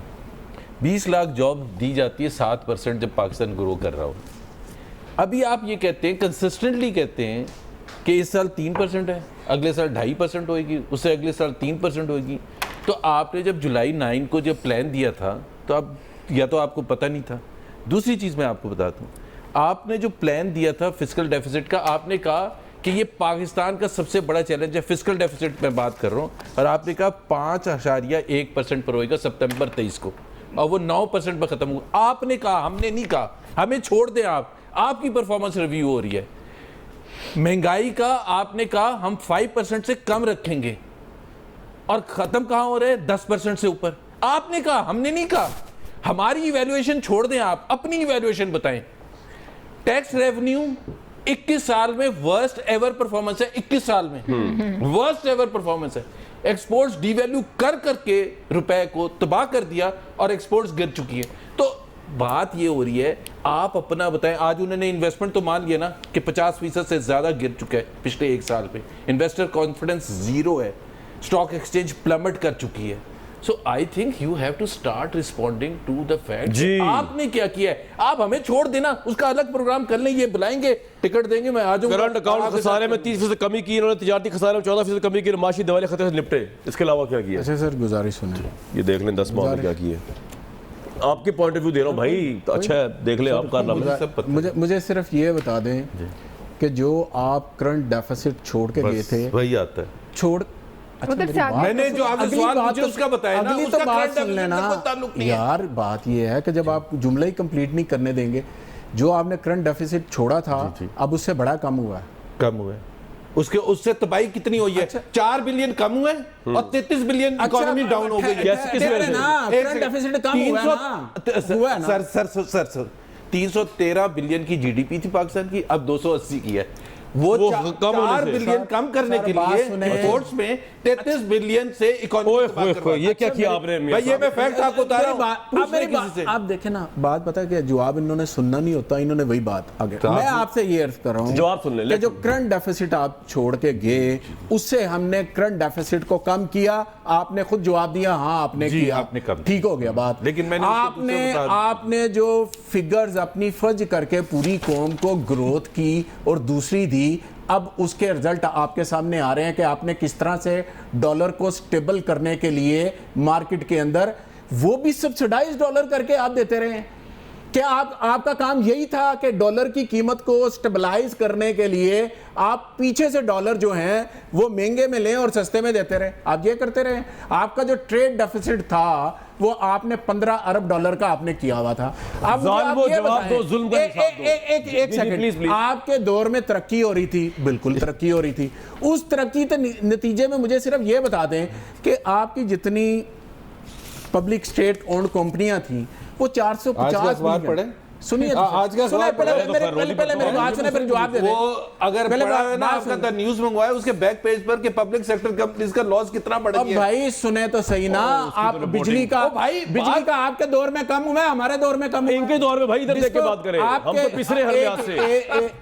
20 लाख जॉब दी जाती है 7% जब पाकिस्तान ग्रो कर रहा हो। अभी आप ये कहते हैं, कंसिस्टेंटली कहते हैं कि इस साल 3% है, अगले साल 2.5% होएगी, उससे अगले साल 3% होएगी। तो आपने जब जुलाई 9 को जब प्लान दिया था, तो अब या तो आपको पता नहीं था। दूसरी चीज़ मैं आपको बताता हूँ, आपने जो प्लान दिया था फिस्कल डेफिसिट का, आपने कहा कि ये पाकिस्तान का सबसे बड़ा चैलेंज है, फिस्कल डेफिसिट में बात कर रहा हूँ, और आपने कहा 5.1% पर होएगा सितंबर 23 को, और वो 9% पर ख़त्म हुआ। आपने कहा, हमने नहीं कहा। हमें छोड़ दें आप, आपकी परफॉर्मेंस रिव्यू हो रही है। महंगाई का आपने कहा हम 5% से कम रखेंगे, और ख़त्म कहाँ हो रहे हैं 10% से ऊपर। आपने कहा, हमने नहीं कहा। हमारी इवैल्यूएशन छोड़ दें, आप अपनी इवैल्यूएशन बताएं। टैक्स रेवेन्यू 21 साल में वर्स्ट एवर परफॉर्मेंस है, 21 साल में वर्स्ट एवर परफॉर्मेंस है। एक्सपोर्ट्स डिवैल्यू कर करके रुपए को तबाह कर दिया और एक्सपोर्ट्स गिर चुकी है। तो बात ये हो रही है, आप अपना बताएं। आज उन्होंने इन्वेस्टमेंट तो मान लिया ना कि 50% से ज्यादा गिर चुका है पिछले 1 साल पे। इन्वेस्टर कॉन्फिडेंस 0 है, स्टॉक एक्सचेंज प्लमट कर चुकी है। So I think you have to start responding to the fact. आपने क्या किया है, आप हमें छोड़ देना, उसका अलग प्रोग्राम कर लें। ये बुलाएंगे, टिकट देंगे, मैं आ जाऊंगा। करंट अकाउंट खसारे में 30% कमी की इन्होंने, तिजारती खसारे में 14% कमी की, माशी दिवाली खतरे से निपटे। इसके अलावा क्या किया? अच्छा सर, गुजारिश सुनिए, ये देख लें 10 माह में क्या किया। आपके पॉइंट ऑफ व्यू दे रहा हूँ भाई, तो अच्छा है, देख ले आप कारनामा। मुझे सिर्फ ये बता दें कि जो आप करंट डेफिसिट छोड़ के गए थे, वही आता है छोड़। मैंने जो आपसे सवाल पूछे उसका बताया ना, अगली तो उसका बात करंट सुन लेना यार। बात ये है कि जब आप जुमला ही कंप्लीट नहीं करने देंगे, जो आपने करंट डेफिसिट छोड़ा था अब उससे बड़ा कम हुआ है। कम हुआ है, उसके उससे तबाही कितनी हुई है? 4 बिलियन कम हुए और 33 बिलियन इकोनॉमी डाउन हो गई है। करंट डेफिसिट कम हुआ है ना सर 313 बिलियन की जीडीपी थी पाकिस्तान की, अब 280 की है। वो 4 बिलियन कम करने के लिए एक्सपोर्ट्स में 33 बिलियन से इकोनॉमी। ये क्या किया आपने? भाई ये मैं फैक्ट आपको बता रहा हूं। आप देखें ना, बात पता है कि जवाब इन्होंने सुनना नहीं होता, इन्होंने वही बात आगे। मैं आपसे ये अर्ज कर रहा हूं, जवाब सुन ले। जो करंट डेफिसिट आप छोड़ के गए, उससे हमने करंट डेफिसिट को कम किया। आपने खुद जवाब दिया, हाँ आपने किया, आपने कम, ठीक हो गया बात। लेकिन मैंने आपने जो फिगर्स अपनी फर्ज करके पूरी कौम को ग्रोथ की और दूसरी दी, अब उसके रिजल्ट आपके सामने आ रहे हैं कि आपने किस तरह से डॉलर को स्टेबल करने के लिए मार्केट के अंदर, वो भी सब्सिडाइज डॉलर करके आप देते रहे। क्या आपका काम यही था कि डॉलर की कीमत को स्टेबलाइज करने के लिए आप पीछे से डॉलर जो हैं वो महंगे में लें और सस्ते में देते रहे? आप ये करते रहे। आपका जो ट्रेड डेफिसिट था वो आपने 15 अरब डॉलर का आपने किया हुआ था। अब एक सेकंड, आपके दौर में तरक्की हो रही थी, बिल्कुल तरक्की हो रही थी। उस तरक्की के नतीजे में मुझे सिर्फ ये बता दें कि आपकी जितनी पब्लिक स्टेट ओन्ड कंपनियां थी वो 450 पढ़े सुनिए आज का सुनिए, सवाल पहले मेरी बात सुने, फिर जवाब दे दें। वो अगर पहले पढ़ा है ना बात आपका सुनिए। न्यूज़ मंगवाया उसके बैक पेज पर कि पब्लिक सेक्टर कंपनीज का लॉस कितना बढ़ अब गया। भाई सुने तो सही ना, आप बिजली का, भाई, बिजली का आपके दौर में कम हुआ है, हमारे दौर में कम हुआ है। इनके दौर में भाई इधर देख के बात करें, हम तो पिछले हर लिहाज से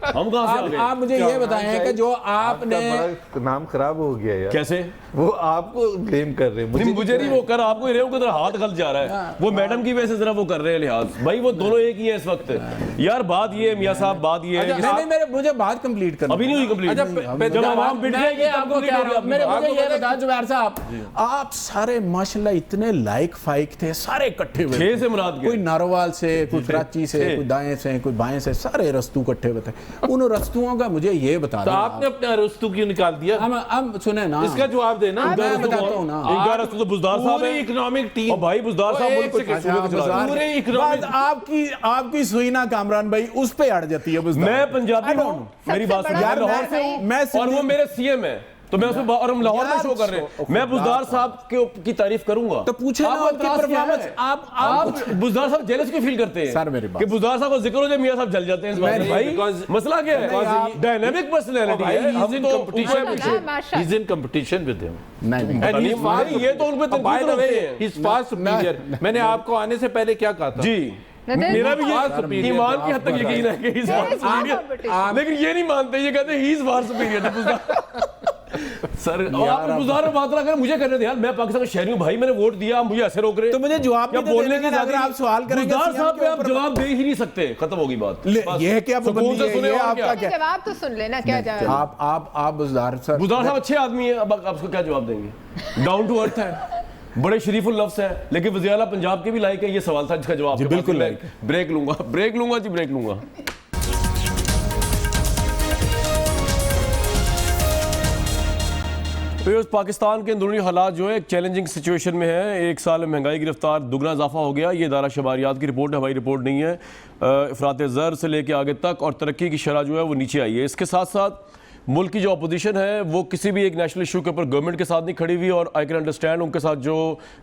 हम कहां से आ गए? आप मुझे ये बताएं कि जो आपने आपका बड़ा नाम खराब हो गया यार। कैसे? वो आपको ब्लेम कर रहे हैं, मुझे नहीं, वो कर आपको रेव की तरह हाथ गल जा रहा है, वो मैडम की वजह से जरा वो कर रहे हैं लिहाज। भाई वो दोनों एक ही है इस वक्त यार। बात ये है मियां साहब, बात ये है नहीं, मेरे मुझे बात कंप्लीट करना। अभी नहीं हुई कंप्लीट। जब आवाम बिट जाएगी आपको क्या मेरे मुझे ये बता जुबैर साहब, आप सारे माशाल्लाह इतने लाइक फाइक थे, सारे इकट्ठे हुए। 6 से मुराद कोई नारोवाल से, कोई कराची से, कोई दाएं से, कोई बाएं से, सारे रस्तू इकट्ठे हुए थे। उन रस्तुओं का मुझे ये बता तो दें। आपने अपने अरस्तु क्यों निकाल दिया? हम सुने ना, इसका जवाब देना। मैं बताता हूँ ना। 11 तो बुजदार साहब है, इकोनॉमिक टीम। और भाई बुजदार साहब मुल्क को अच्छा, सूबे को चला रहे हैं। पूरे इकोनॉमिक आपकी सुई ना कामरान भाई उस पे अड़ जाती है। मैं पंजाबी हूं, मेरी बात सुनो, मैं लाहौर से हूं मैं और वो मेरे सीएम है, तो मैं उसमें और हम लाहौर में शो कर रहे हैं। मैं बुजदार साहब की तारीफ करूंगा तो पूछे ना आपको उनकी एतराज क्या परफॉर्मेंस। है? आप बुजदार साहब जेलस क्यों फील करते हैं सर, मेरी बात कि बुजदार साहब को जिक्र हो जाए मियां साहब जल जाते हैं इस बात में? भाई because- मसला क्या है? डायनामिक पर्सनैलिटी है, हम तो he's in competition with him. नहीं And he's far भाई ये तो उन पे superior. By the way, हैं। he's far superior. मैंने आपको आने से पहले क्या कहा था? जी, मेरा भी superior ये ईमान की हद तक यकीन है कि he's far superior, लेकिन ये नहीं मानते, ये कहते हैं he is far superior। Sir आप बुजदार में बात ना करें, मुझे करने दे यार, मैं पाकिस्तान का शहरी हूं भाई, मैंने वोट दिया, आप मुझे ऐसे रोक रहे हैं। तो मुझे जवाब क्या भी तो बोलने देने की का, अगर आप सवाल करेंगे बुजदार सीएम साहब के पे आप ऊपर- जवाब दे ही नहीं सकते, खत्म होगी बात। बस। ये क्या सुकून पाबंदी से है, सुने ये और आपका क्या? क्या? जवाब तो सुन लेना, क्या जवाब? आप बुजदार सर, बुजदार साहब अच्छे आदमी है, अब आप उसको क्या जवाब देंगे? डाउन टू अर्थ है, बड़े शरीफुल लफ्ज है, लेकिन वज़ीर आला पंजाब के भी लायक है। ये सवाल था जिसका जवाब जी, बिल्कुल मैं लायक है। ब्रेक लूंगा जी, ब्रेक लूंगा। तो पाकिस्तान के अंदरूनी हालात जो है एक चैलेंजिंग सिचुएशन में है। एक साल में महंगाई की रफ्तार दुगना इजाफा हो गया। ये इदारा शबारियात की रिपोर्ट है, हमारी रिपोर्ट नहीं है। अफरात ज़र से लेके आगे तक और तरक्की की शरह जो है वो नीचे आई है। इसके साथ साथ मुल्क की जो अपोजिशन है वो किसी भी एक नेशनल इशू के ऊपर गवर्नमेंट के साथ नहीं खड़ी हुई, और आई कैन अंडरस्टैंड उनके साथ जो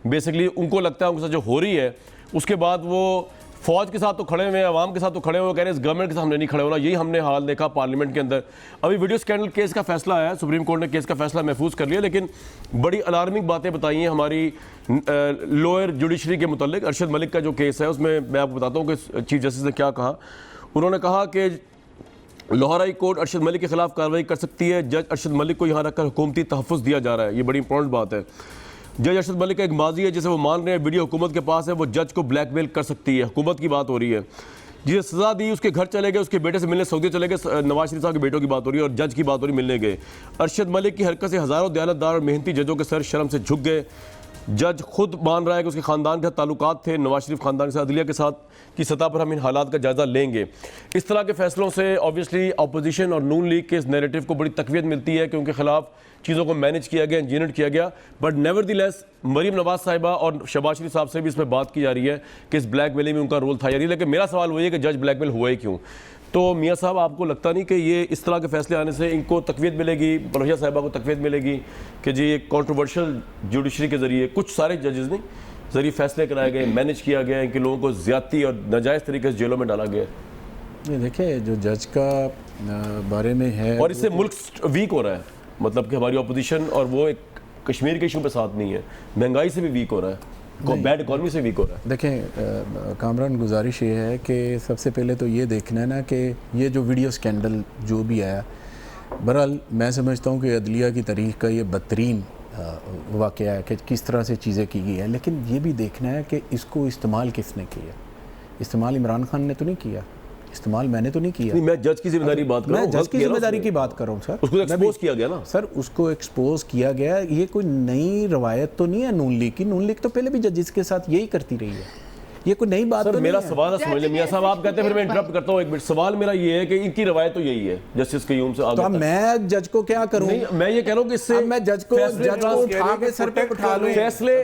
बेसिकली उनको लगता है उनके साथ जो हो रही है, उसके बाद वो फौज के साथ तो खड़े हुए हैं, अवाम के साथ तो खड़े हुए, कह रहे हैं इस गवर्नमेंट के साथ हमने नहीं खड़े होना। यही हमने हाल देखा पार्लियामेंट के अंदर। अभी वीडियो स्कैंडल केस का फैसला आया, सुप्रीम कोर्ट ने केस का फैसला महफूज कर लिया, लेकिन बड़ी अलार्मिंग बातें बताई हैं हमारी लोअर जुडिशरी के मुतल्लिक। अरशद मलिक का जो केस है उसमें मैं आपको बताता हूँ कि चीफ जस्टिस ने क्या कहा। उन्होंने कहा कि लाहौर हाई कोर्ट अरशद मलिक के खिलाफ कार्रवाई कर सकती है। जज अरशद मलिक को यहाँ रखकर हुकूमती तहफ़्फ़ुज़ दिया जा रहा है, ये बड़ी इंपॉर्टेंट बात है। जज अरशद मलिक का एक माजी है जिसे वो मान रहे हैं वीडियो हुकूमत के पास है, वो जज को ब्लैकमेल कर सकती है। हुकूमत की बात हो रही है, जिसे सज़ा दी उसके घर चले गए, उसके बेटे से मिलने सऊदी चले गए। नवाज शरीफ साहब के बेटों की बात हो रही है और जज की बात हो रही, मिलने गए। अरशद मलिक की हरकत से हज़ारों दयालतदार और मेहनती जजों के सर शर्म से झुक गए। जज खुद मान रहा है कि उसके ख़ानदान के साथ ताल्लुकात थे नवाज शरीफ ख़ानदान के साथ। अदलिया के साथ की सतह पर हम इन हालात का जायज़ा लेंगे। इस तरह के फैसलों से ऑब्वियसली अपोजिशन और नून लीग के इस नैरेटिव को बड़ी तक़वियत मिलती है कि उनके खिलाफ चीज़ों को मैनेज किया गया, इंजीनियर किया गया। बट नेवरदिलेस मरीम नवाज साहिबा और शहबाज शरीफ साहब से भी इस पर बात की जा रही है कि इस ब्लैकमेलिंग में उनका रोल था या नहीं। लेकिन मेरा सवाल वही है कि जज ब्लैकमेल हुआ ही क्यों? तो मियाँ साहब, आपको लगता नहीं कि ये इस तरह के फैसले आने से इनको तक़वियत मिलेगी, बलोचिया साहिबा को तक़वियत मिलेगी कि जी एक कॉन्ट्रोवर्शियल जुडिशरी के ज़रिए कुछ सारे जजेस ने ज़रिए फैसले कराए गए, मैनेज किया गया, इनके लोगों को ज़्यादती और नाजायज़ तरीके से जेलों में डाला गया? ये देखिए जो जज का बारे में है, और इससे मुल्क वीक हो रहा है, मतलब कि हमारी अपोजिशन और वो एक कश्मीर के इशू पे साथ नहीं है, महंगाई से भी वीक हो रहा है, बैड इकॉनमी से वीक हो रहा है। देखें कामरान, गुजारिश ये है कि सबसे पहले तो ये देखना है ना कि ये जो वीडियो स्कैंडल जो भी आया, बहरहाल मैं समझता हूँ कि अदलिया की तारीख का ये बदतरीन वाक़या है कि किस तरह से चीज़ें की गई है। लेकिन ये भी देखना है कि इसको इस्तेमाल किसने किया। इस्तेमाल इमरान खान ने तो नहीं किया, इस्तेमाल मैंने तो नहीं किया। नहीं, मैं जज की जिम्मेदारी बात कर रहा हूँ, मैं जज की जिम्मेदारी की बात कर रहा हूँ सर। उसको एक्सपोज किया गया ना सर, उसको एक्सपोज किया गया। ये कोई नई रवायत तो नहीं है नून लीग की। नून लीग तो पहले भी जजेस के साथ यही करती रही है, ये कोई नई बात सर। तो मेरा नहीं है। सवाल समझ लें मियां साहब, आप कहते हैं फिर मैं इंटरप्ट करता हूँ एक मिनट। सवाल मेरा ये है कि इनकी रवायत तो यही है जस्टिस कयूम से आगे तो अब तक। मैं जज को क्या करूं? नहीं, मैं ये कह रहा हूँ कि इससे अब मैं जज को उठा के सर पे उठा लूं। फैसले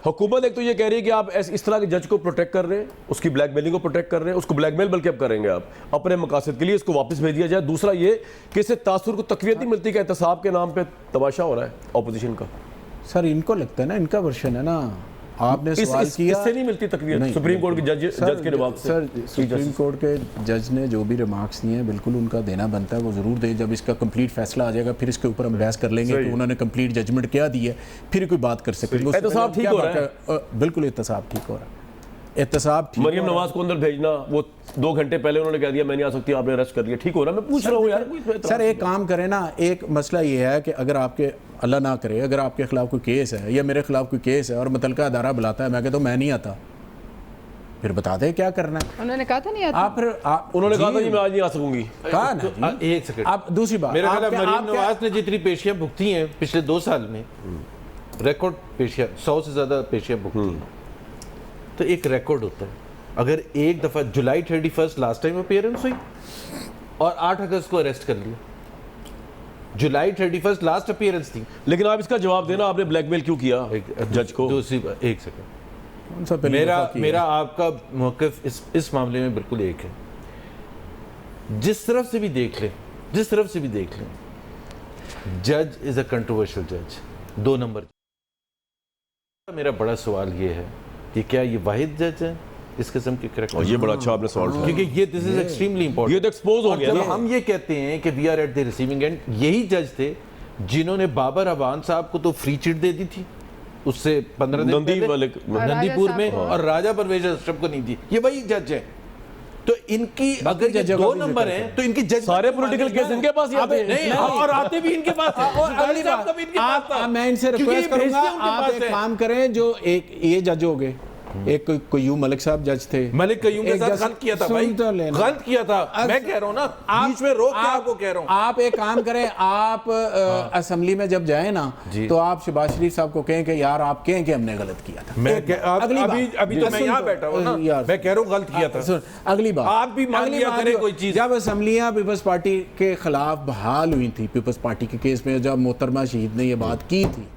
हुकूमत एक तो ये कह रही है कि आप इस तरह के जज को प्रोटेक्ट कर रहे हैं, उसकी ब्लैकमेलिंग को प्रोटेक्ट कर रहे हैं, उसको ब्लैकमेल बल्कि अब करेंगे आप अपने मकासद के लिए, इसको वापस भेज दिया जाए। दूसरा ये कि इससे तासुर को तक़वियत नहीं मिलती कि एहतसाब के नाम पे तमाशा हो रहा है अपोजिशन का। सर इनको लगता है ना, इनका वर्शन है ना आपने सवाल किया, इससे नहीं मिलती तकरीर नहीं, सुप्रीम कोर्ट के जज के जवाब से। सर सुप्रीम कोर्ट के जज ने जो भी रिमार्क्स दिए हैं बिल्कुल उनका देना बनता है, वो ज़रूर दें। जब इसका कंप्लीट फैसला आ जाएगा फिर इसके ऊपर हम बहस कर लेंगे कि उन्होंने कंप्लीट जजमेंट क्या दी है, फिर कोई बात कर सकेंगे। एहतसाब ठीक हो रहा है, बिल्कुल एहतसाब ठीक हो रहा है, एहतसाब ठीक मरियम नवाज को अंदर भेजना, वो 2 घंटे पहले उन्होंने कह दिया मैं नहीं आ सकती, आपने अरेस्ट कर लिया, ठीक हो रहा है। मैं पूछ रहा हूँ यार सर एक काम करें ना, एक मसला ये है कि अगर आपके अल्लाह ना करे अगर आपके खिलाफ कोई केस है या मेरे खिलाफ कोई केस है और मुतलका अदारा बुलाता है, मैं कहता हूँ मैं नहीं आता, फिर बता दे क्या करना है। उन्होंने कहा था नहीं आता। आप फिर उन्होंने कहा था जी मैं आज नहीं आ सकूंगी, कहा ना जी। एक सेकंड, आप दूसरी बात, मेरा ख्याल है आप क्या- मरीम आप क्या- नवाज ने जितनी पेशियां भुगती हैं पिछले 2 साल में, रिकॉर्ड पेशियां 100 से ज्यादा पेशियां भुगती हैं, तो एक रिकॉर्ड होता है। अगर एक दफा जुलाई 31 लास्ट टाइम अपीयरेंस हुई और 8 अगस्त को अरेस्ट कर लिया, जुलाई 31 लास्ट अपीयरेंस थी। लेकिन आप इसका जवाब देना, आपने ब्लैकमेल क्यों किया जज को? दूसरी एक सेकंड, कौन सा पहली दफा किया? मेरा आपका मौक़िफ़ इस मामले में बिल्कुल एक है। जिस तरफ से भी देख लें, जज इज अ कंट्रोवर्शियल जज, 2 नंबर। मेरा बड़ा सवाल ये है कि क्या ये वाहिद जज है इस किस्म के करेक्ट? और ये बड़ा अच्छा आपने सवाल किया, क्योंकि ये दिस इज एक्सट्रीमली इंपॉर्टेंट। ये तो एक्सपोज हो गया जब ना। हम ये कहते हैं कि we are at the receiving end, यही जज थे जिन्होंने बाबर अवान साहब को तो फ्री चिट दे दी थी उससे 15 दिन नंदी पहले वाले नंदीपुर में, साहब को। और राजा परवेज अशरफ को नहीं दी। ये वही जज है। तो इनकी अगर ये जजों का 2 भी नंबर जिक्र हैं तो इनकी जज सारे पॉलिटिकल केस इनके पास ही आते हैं। नहीं, और आते भी इनके पास है। और अगली साहब बात, का भी इनके पास था। आप मैं इनसे क्योंकि रिक्वेस्ट ये भेजते करूंगा उनके आप पास एक है। काम करें, जो एक ये जज हो गए, एक कयूम मलिक साहब जज थे, मलिक कयूम के एक साथ जज- गलत किया था सुन भाई, तो लेना। गलत किया था। मैं कह रहा हूँ ना, बीच में रोक के आपको कह रहा हूँ। आप एक काम करें, आप असेंबली में जब जाए ना तो आप शहबाज शरीफ साहब को कहें कि यार आप कहें कि हमने गलत किया था। मैं एक- कह- अगली बात- अभी तो मैं सुन यहाँ तो, बैठा हूँ ना, यार, मैं कह रहा हूँ गलत किया था। सुन, अगली बात आप भी मान अगली लिया बात करें जो- कोई चीज़। जब असेंबलियां पीपल्स पार्टी के खिलाफ बहाल हुई थी, पीपल्स पार्टी के केस में जब मोहतरमा शहीद ने ये बात की थी,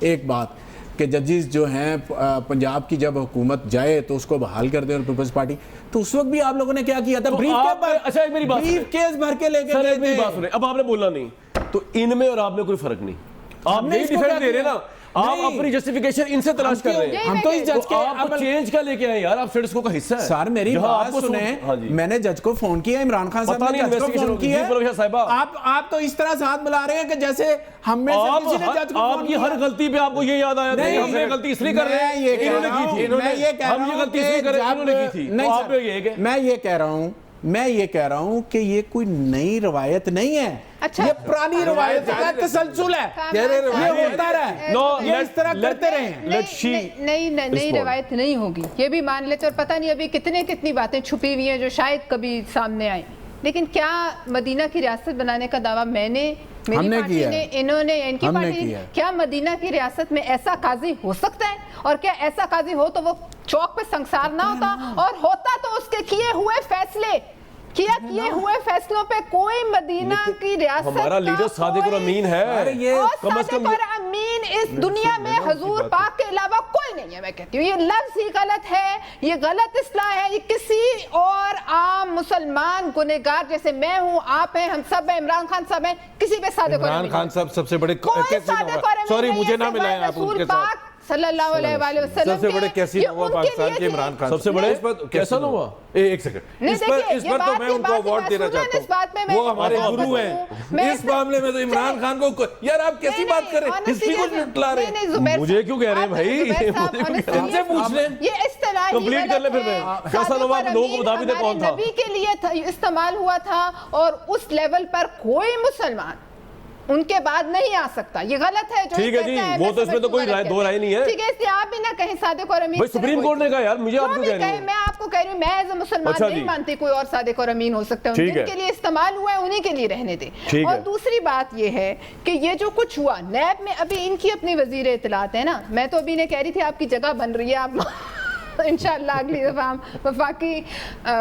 एक बात कि जजेस जो हैं पंजाब की जब हुकूमत जाए तो उसको बहाल कर दे और पीपल्स पार्टी, तो उस वक्त भी आप लोगों ने क्या किया था? तो ब्रीफ आप- के अच्छा, एक मेरी बात ब्रीफ सुनिए। केस भर के लेके सर गए एक मेरी थे। बात सुने, अब आपने बोला नहीं, तो इनमें और आप में कोई फर्क नहीं, आप हमने नहीं इसको डिफेंड क्या दे रहे किया? ना, आप नहीं। अपनी जस्टिफिकेशन इनसे तलाश कर रहे हैं। हम तो इस जज के आप चेंज का लेके आए यार, आप स्टेटस को का हिस्सा है। सर मेरी जहां बात आपको सुने, हाँ जी। मैंने जज को फोन किया, इमरान खान साहब पता ने नहीं जज को investigation फोन होगी। किया। जी, परवेश साहिबा। आप तो इस तरह से हाथ मिला रहे हैं कि जैसे हम में से किसी ने जज को फोन आपकी किया। हर गलती पे आपको ये याद आया था कि हमने गलती इसलिए कर रहे हैं, मैं ये कह इन्होंने रहा की हूं- थी, मैं ये कह हम रहा ये हूं गलती इसलिए कर रहे हैं, जब- इन्होंने की थी। नहीं तो सर, आप पे ये है कि मैं ये कह रहा हूं कि ये कोई नई रवायत नहीं है। अच्छा। ये पुरानी रवायत का तसलसल है, ये होता रहा है। No, ये इस तरह करते रहे हैं। Let she नई respond. रवायत नहीं होगी, ये भी मान लेते, और पता नहीं अभी कितनी बातें छुपी हुई हैं जो शायद कभी सामने आई। लेकिन क्या मदीना की रियासत बनाने का दावा मेरी हमने पार्टी किया ने, है। इन्होंने, इनकी हमने पार्टी किया ने, है। क्या मदीना की रियासत में ऐसा काजी हो सकता है? और क्या ऐसा काजी हो तो वो चौक पे संसार ना होता, और होता तो उसके किए हुए फैसलों पे कोई मदीना की रियासत हमारा का लीडर सादिक और कोई- अमीन है। अरे ये और कम से कम सादिक और अमीन इस दुनिया में हजूर पाक के अलावा कोई नहीं है। मैं कहती हूँ ये लफ्ज ही गलत है, ये गलत इस्लाह है। ये किसी और आम मुसलमान गुनहगार जैसे मैं हूँ, आप हैं, हम सब हैं, इमरान खान साहब हैं, किसी पे सादिक और इमरान अमीन खान साहब सबसे बड़े कोई कैसे सादिक और अमीन सॉरी नहीं मुझे है, ना मिलाएं आप रसूल उनके पाक साथ। सल्लल्लाहु अलैहि वसल्लम सबसे बड़े के- कैसी ये हुआ उनके पाकिस्तान लिए के थी। इमरान खान सबसे बड़े कैसा कैसा हुआ? एक सेकंड नहीं, इस पर देखिए, इस ये पर तो बात- मैं ये उनको बात- अवार्ड देना सुनो ना, चाहता इस बात में हूँ। मैं वो हमारे आपको गुरु बताऊं। हैं मैं इस मामले में। तो इमरान खान को यार आप कैसी बात कर रहे हैं? हिस्ट्री को निपटा रहे हैं। मुझे क्यों कह रहे हैं भाई? इनसे पूछ लें। ये इस्तेलाह ही Complete कर ले गलत फिर है। मैं। कैसा सादिक नवाब और लोगों को अमीन बता भी दे कौन हमारे था। नबी के लिए इस्तेमाल हुआ था, और उस लेवल पर कोई मुसलमान उनके बाद नहीं आ सकता। ये गलत है जो ठीक है कहता जी, है, वो मैं तो इसमें तो कोई समझती हूँ दो राय नहीं है। ठीक है, इसलिए आप भी ना कहें सादिक और अमीन। भाई सुप्रीम कोर्ट ने कहा यार, मुझे आप जो क्यों भी कह रही कहे, हैं? मैं आपको कह रही हूँ, मैं एज अ मुसलमान अच्छा नहीं जी। मानती कोई और सादिक और अमीन हो सकता है। ठीक है। जिनके लिए इस्तेमाल हुआ है उन्हीं के लिए रहने दें। ठीक और है। दूसरी बात ये है कि ये जो कुछ हुआ नैब में, अभी इनकी अपनी वजीर इत्तलात है ना, मैं तो अभी ने कह रही थी आपकी जगह बन रही है, आप इंशाअल्लाह अगली दफा हम वफाकी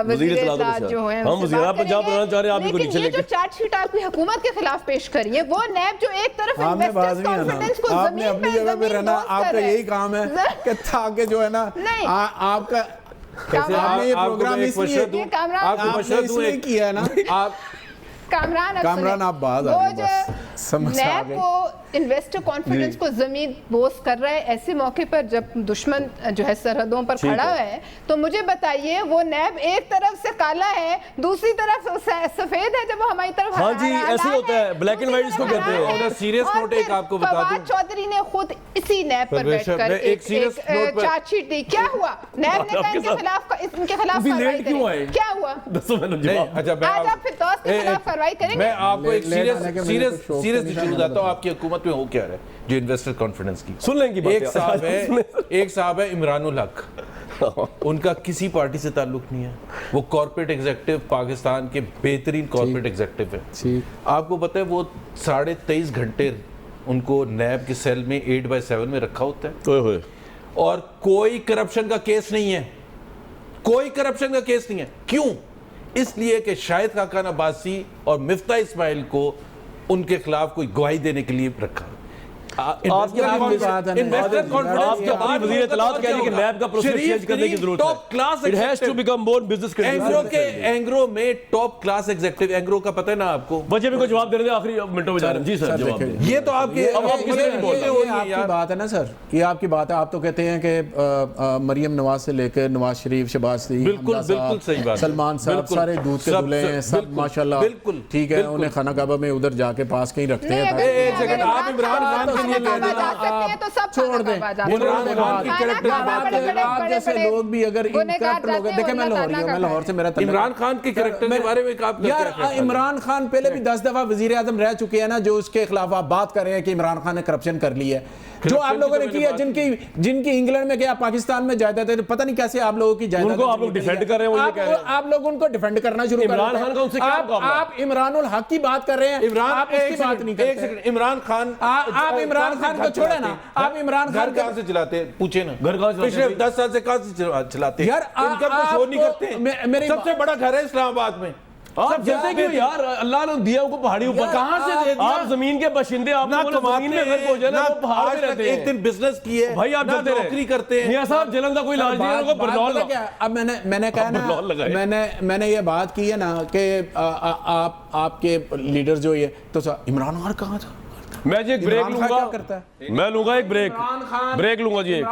वजीर इत्तलात जो हैं हम उनसे वज़ीर बात पंजाब करेंगे। बनाना चाह रहे हैं, आप भी को लेकिन नीचे ये जो लेके। चार्जशीट आपकी हुकूमत के खिलाफ पेश करी है, वो नैब जो एक तरफ आपने बात इन्वेस्टर्स नहीं है कॉन्फिडेंस को ना, आपने जमीन अपनी पे जगह पे जमीन रहना, दोस्त कर आपका रहे हैं। यही काम है कि ताकि जो है ना नहीं। आपका कैसे आपने ये आपको प्रोग्राम मैं एक इसलिए मशवरा दूं? ये कामरान आपको आपने मशवरा दूं इसलिए एक- किया है ना। आप कामरान कामरान आप बात आ वो गई, जो बस समझ आ नैब गई। को इन्वेस्टर कॉन्फिडेंस को जमीन बोस कर रहा है ऐसे मौके पर जब दुश्मन जो है सरहदों पर खड़ा है, तो मुझे बताइए वो नैब एक तरफ से काला है, दूसरी तरफ सफेद है, जब वो हमारी तरफ हाँ जी, ऐसे ही होता है, ब्लैक एंड व्हाइट इसको कहते हैं। और सीरियस नोट एक आपको बता दूं, चौधरी ने खुद इसी नैब पर बैठकर एक चार्जशीट दी। क्या हुआ? नैब ने कहा इनके खिलाफ कार्रवाई करें। क्या हुआ? अच्छा आज आप फिर दोस्त के खिलाफ कार्रवाई करेंगे? मैं आपको एक सीरियस इशू बताता हूँ आपकी हुकूमत में हो क्या रहा है जो इन्वेस्टर कॉन्फिडेंस की। सुन लेंगे एक साहब है इमरानुल हक, उनका किसी पार्टी से ताल्लुक नहीं है, वो कॉर्पोरेट एग्जीक्यूटिव पाकिस्तान के बेहतरीन कॉर्पोरेट एग्जीक्यूटिव है। आपको पता है वो 23.5 घंटे उनको नैब के सेल में 8/7 में रखा होता है और कोई करप्शन का केस नहीं है, कोई करप्शन का केस नहीं है। क्यों? इसलिए कि शाहिद खाकान अब्बासी और मिफ्ता इस्माइल को उनके खिलाफ कोई गवाही देने के लिए रखा। एंग्रो में टॉप क्लास एग्जीक्यूटिव, एंग्रो का पता है ना आपको? बच्चे भी को जवाब दे रहे हैं, आखिरी मिनटों में जा रहे हैं। जी सर, जवाब दें। ये तो आपके आपकी बात है ना सर, ये आपकी बात है। आप तो कहते हैं कि मरियम नवाज से लेकर नवाज शरीफ, शहबाज शरीफ, बिल्कुल सही बात, सलमान साहब सारे दूध के दूल्हे हैं, सब माशाल्लाह बिल्कुल ठीक है। उन्हें खाना काबा में उधर जाके पास कहीं रखते हैं। एक सेकंड, आप इमरान खान के लिए कह देना, तो सब छोड़ दें। इमरान खान की कैरेक्टर की बात करें, आप जैसे लोग भी अगर इनकरप्ट लोग हैं, देखिए मैं लाहौरी हूं, मैं लाहौर से मेरा इमरान खान के कैरेक्टर के बारे में आप यार, इमरान खान पहले भी 10 दफा वजीर आजम रह चुके हैं ना, जो उसके खिलाफ आप बात कर रहे हैं कि इमरान खान ने करप्शन कर ली है, जो आप लोगों ने की है, जिनकी इंग्लैंड में क्या पाकिस्तान में जायदाद है, पता नहीं कैसे आप लोगों की जायदाद, उनको आप लोग डिफेंड कर रहे हैं, वो ये कह रहे हैं। आप लोग उनको डिफेंड करना शुरू कर रहे हैं। इमरान खान का उनसे क्या मुकाबला? आप इमरानुल हक की बात कर रहे हैं, आप उसकी बात नहीं करते। इमरान खान, आप इमरान खान को छोड़े ना, आप इमरान खान कहां से चलाते हैं? पूछे ना, घर कहां से पिछले 10 साल से कहां से चलाते हैं? यार इनका कुछ शो नहीं करते। सबसे बड़ा घर है इस्लामाबाद में। आप जैसे क्यों यार, अल्लाह ने दिया उनको पहाड़ी ऊपर, कहां से दे दिया? आप जमीन के बाशिंदे, आप लोगों ने जमीन में घर पहुंचे ना, वो पहाड़ पे रहते हैं। एक दिन बिजनेस किए भाई, आप नौकरी करते हैं। मियां साहब, जलन का कोई इलाज नहीं है, उनको बरनौल लगा। अब मैंने कहा ना, मैंने ये बात की है ना कि आपके लीडर जो ये तो इमरान खान कहां था? मैं जी एक ब्रेक लूंगा, मैं लूंगा एक ब्रेक लूंगा जी।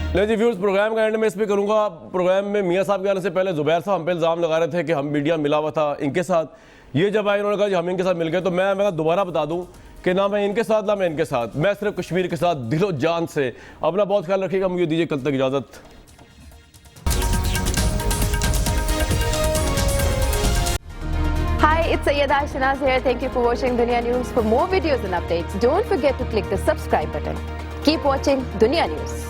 नहीं जी व्यूअर्स, प्रोग्राम का एंड में इस पे करूंगा। प्रोग्राम में मियां साहब के आने से पहले जुबैर साहब हम पे इल्ज़ाम लगा रहे थे कि हम मीडिया मिला हुआ था इनके साथ। ये जब आए इन्होंने कहा जी हम इनके साथ मिल गए, तो मैं दोबारा बता दूं कि ना मैं इनके साथ ना मैं इनके साथ, मैं सिर्फ कश्मीर के साथ दिलो जान से। अपना बहुत ख्याल रखिएगा, मुझे दीजिए कल तक इजाज़त। Hi, it's Sayyeda Shanaz here. Thank you for watching Dunya News. For more videos and updates, don't forget to click the subscribe button. Keep watching Dunya News.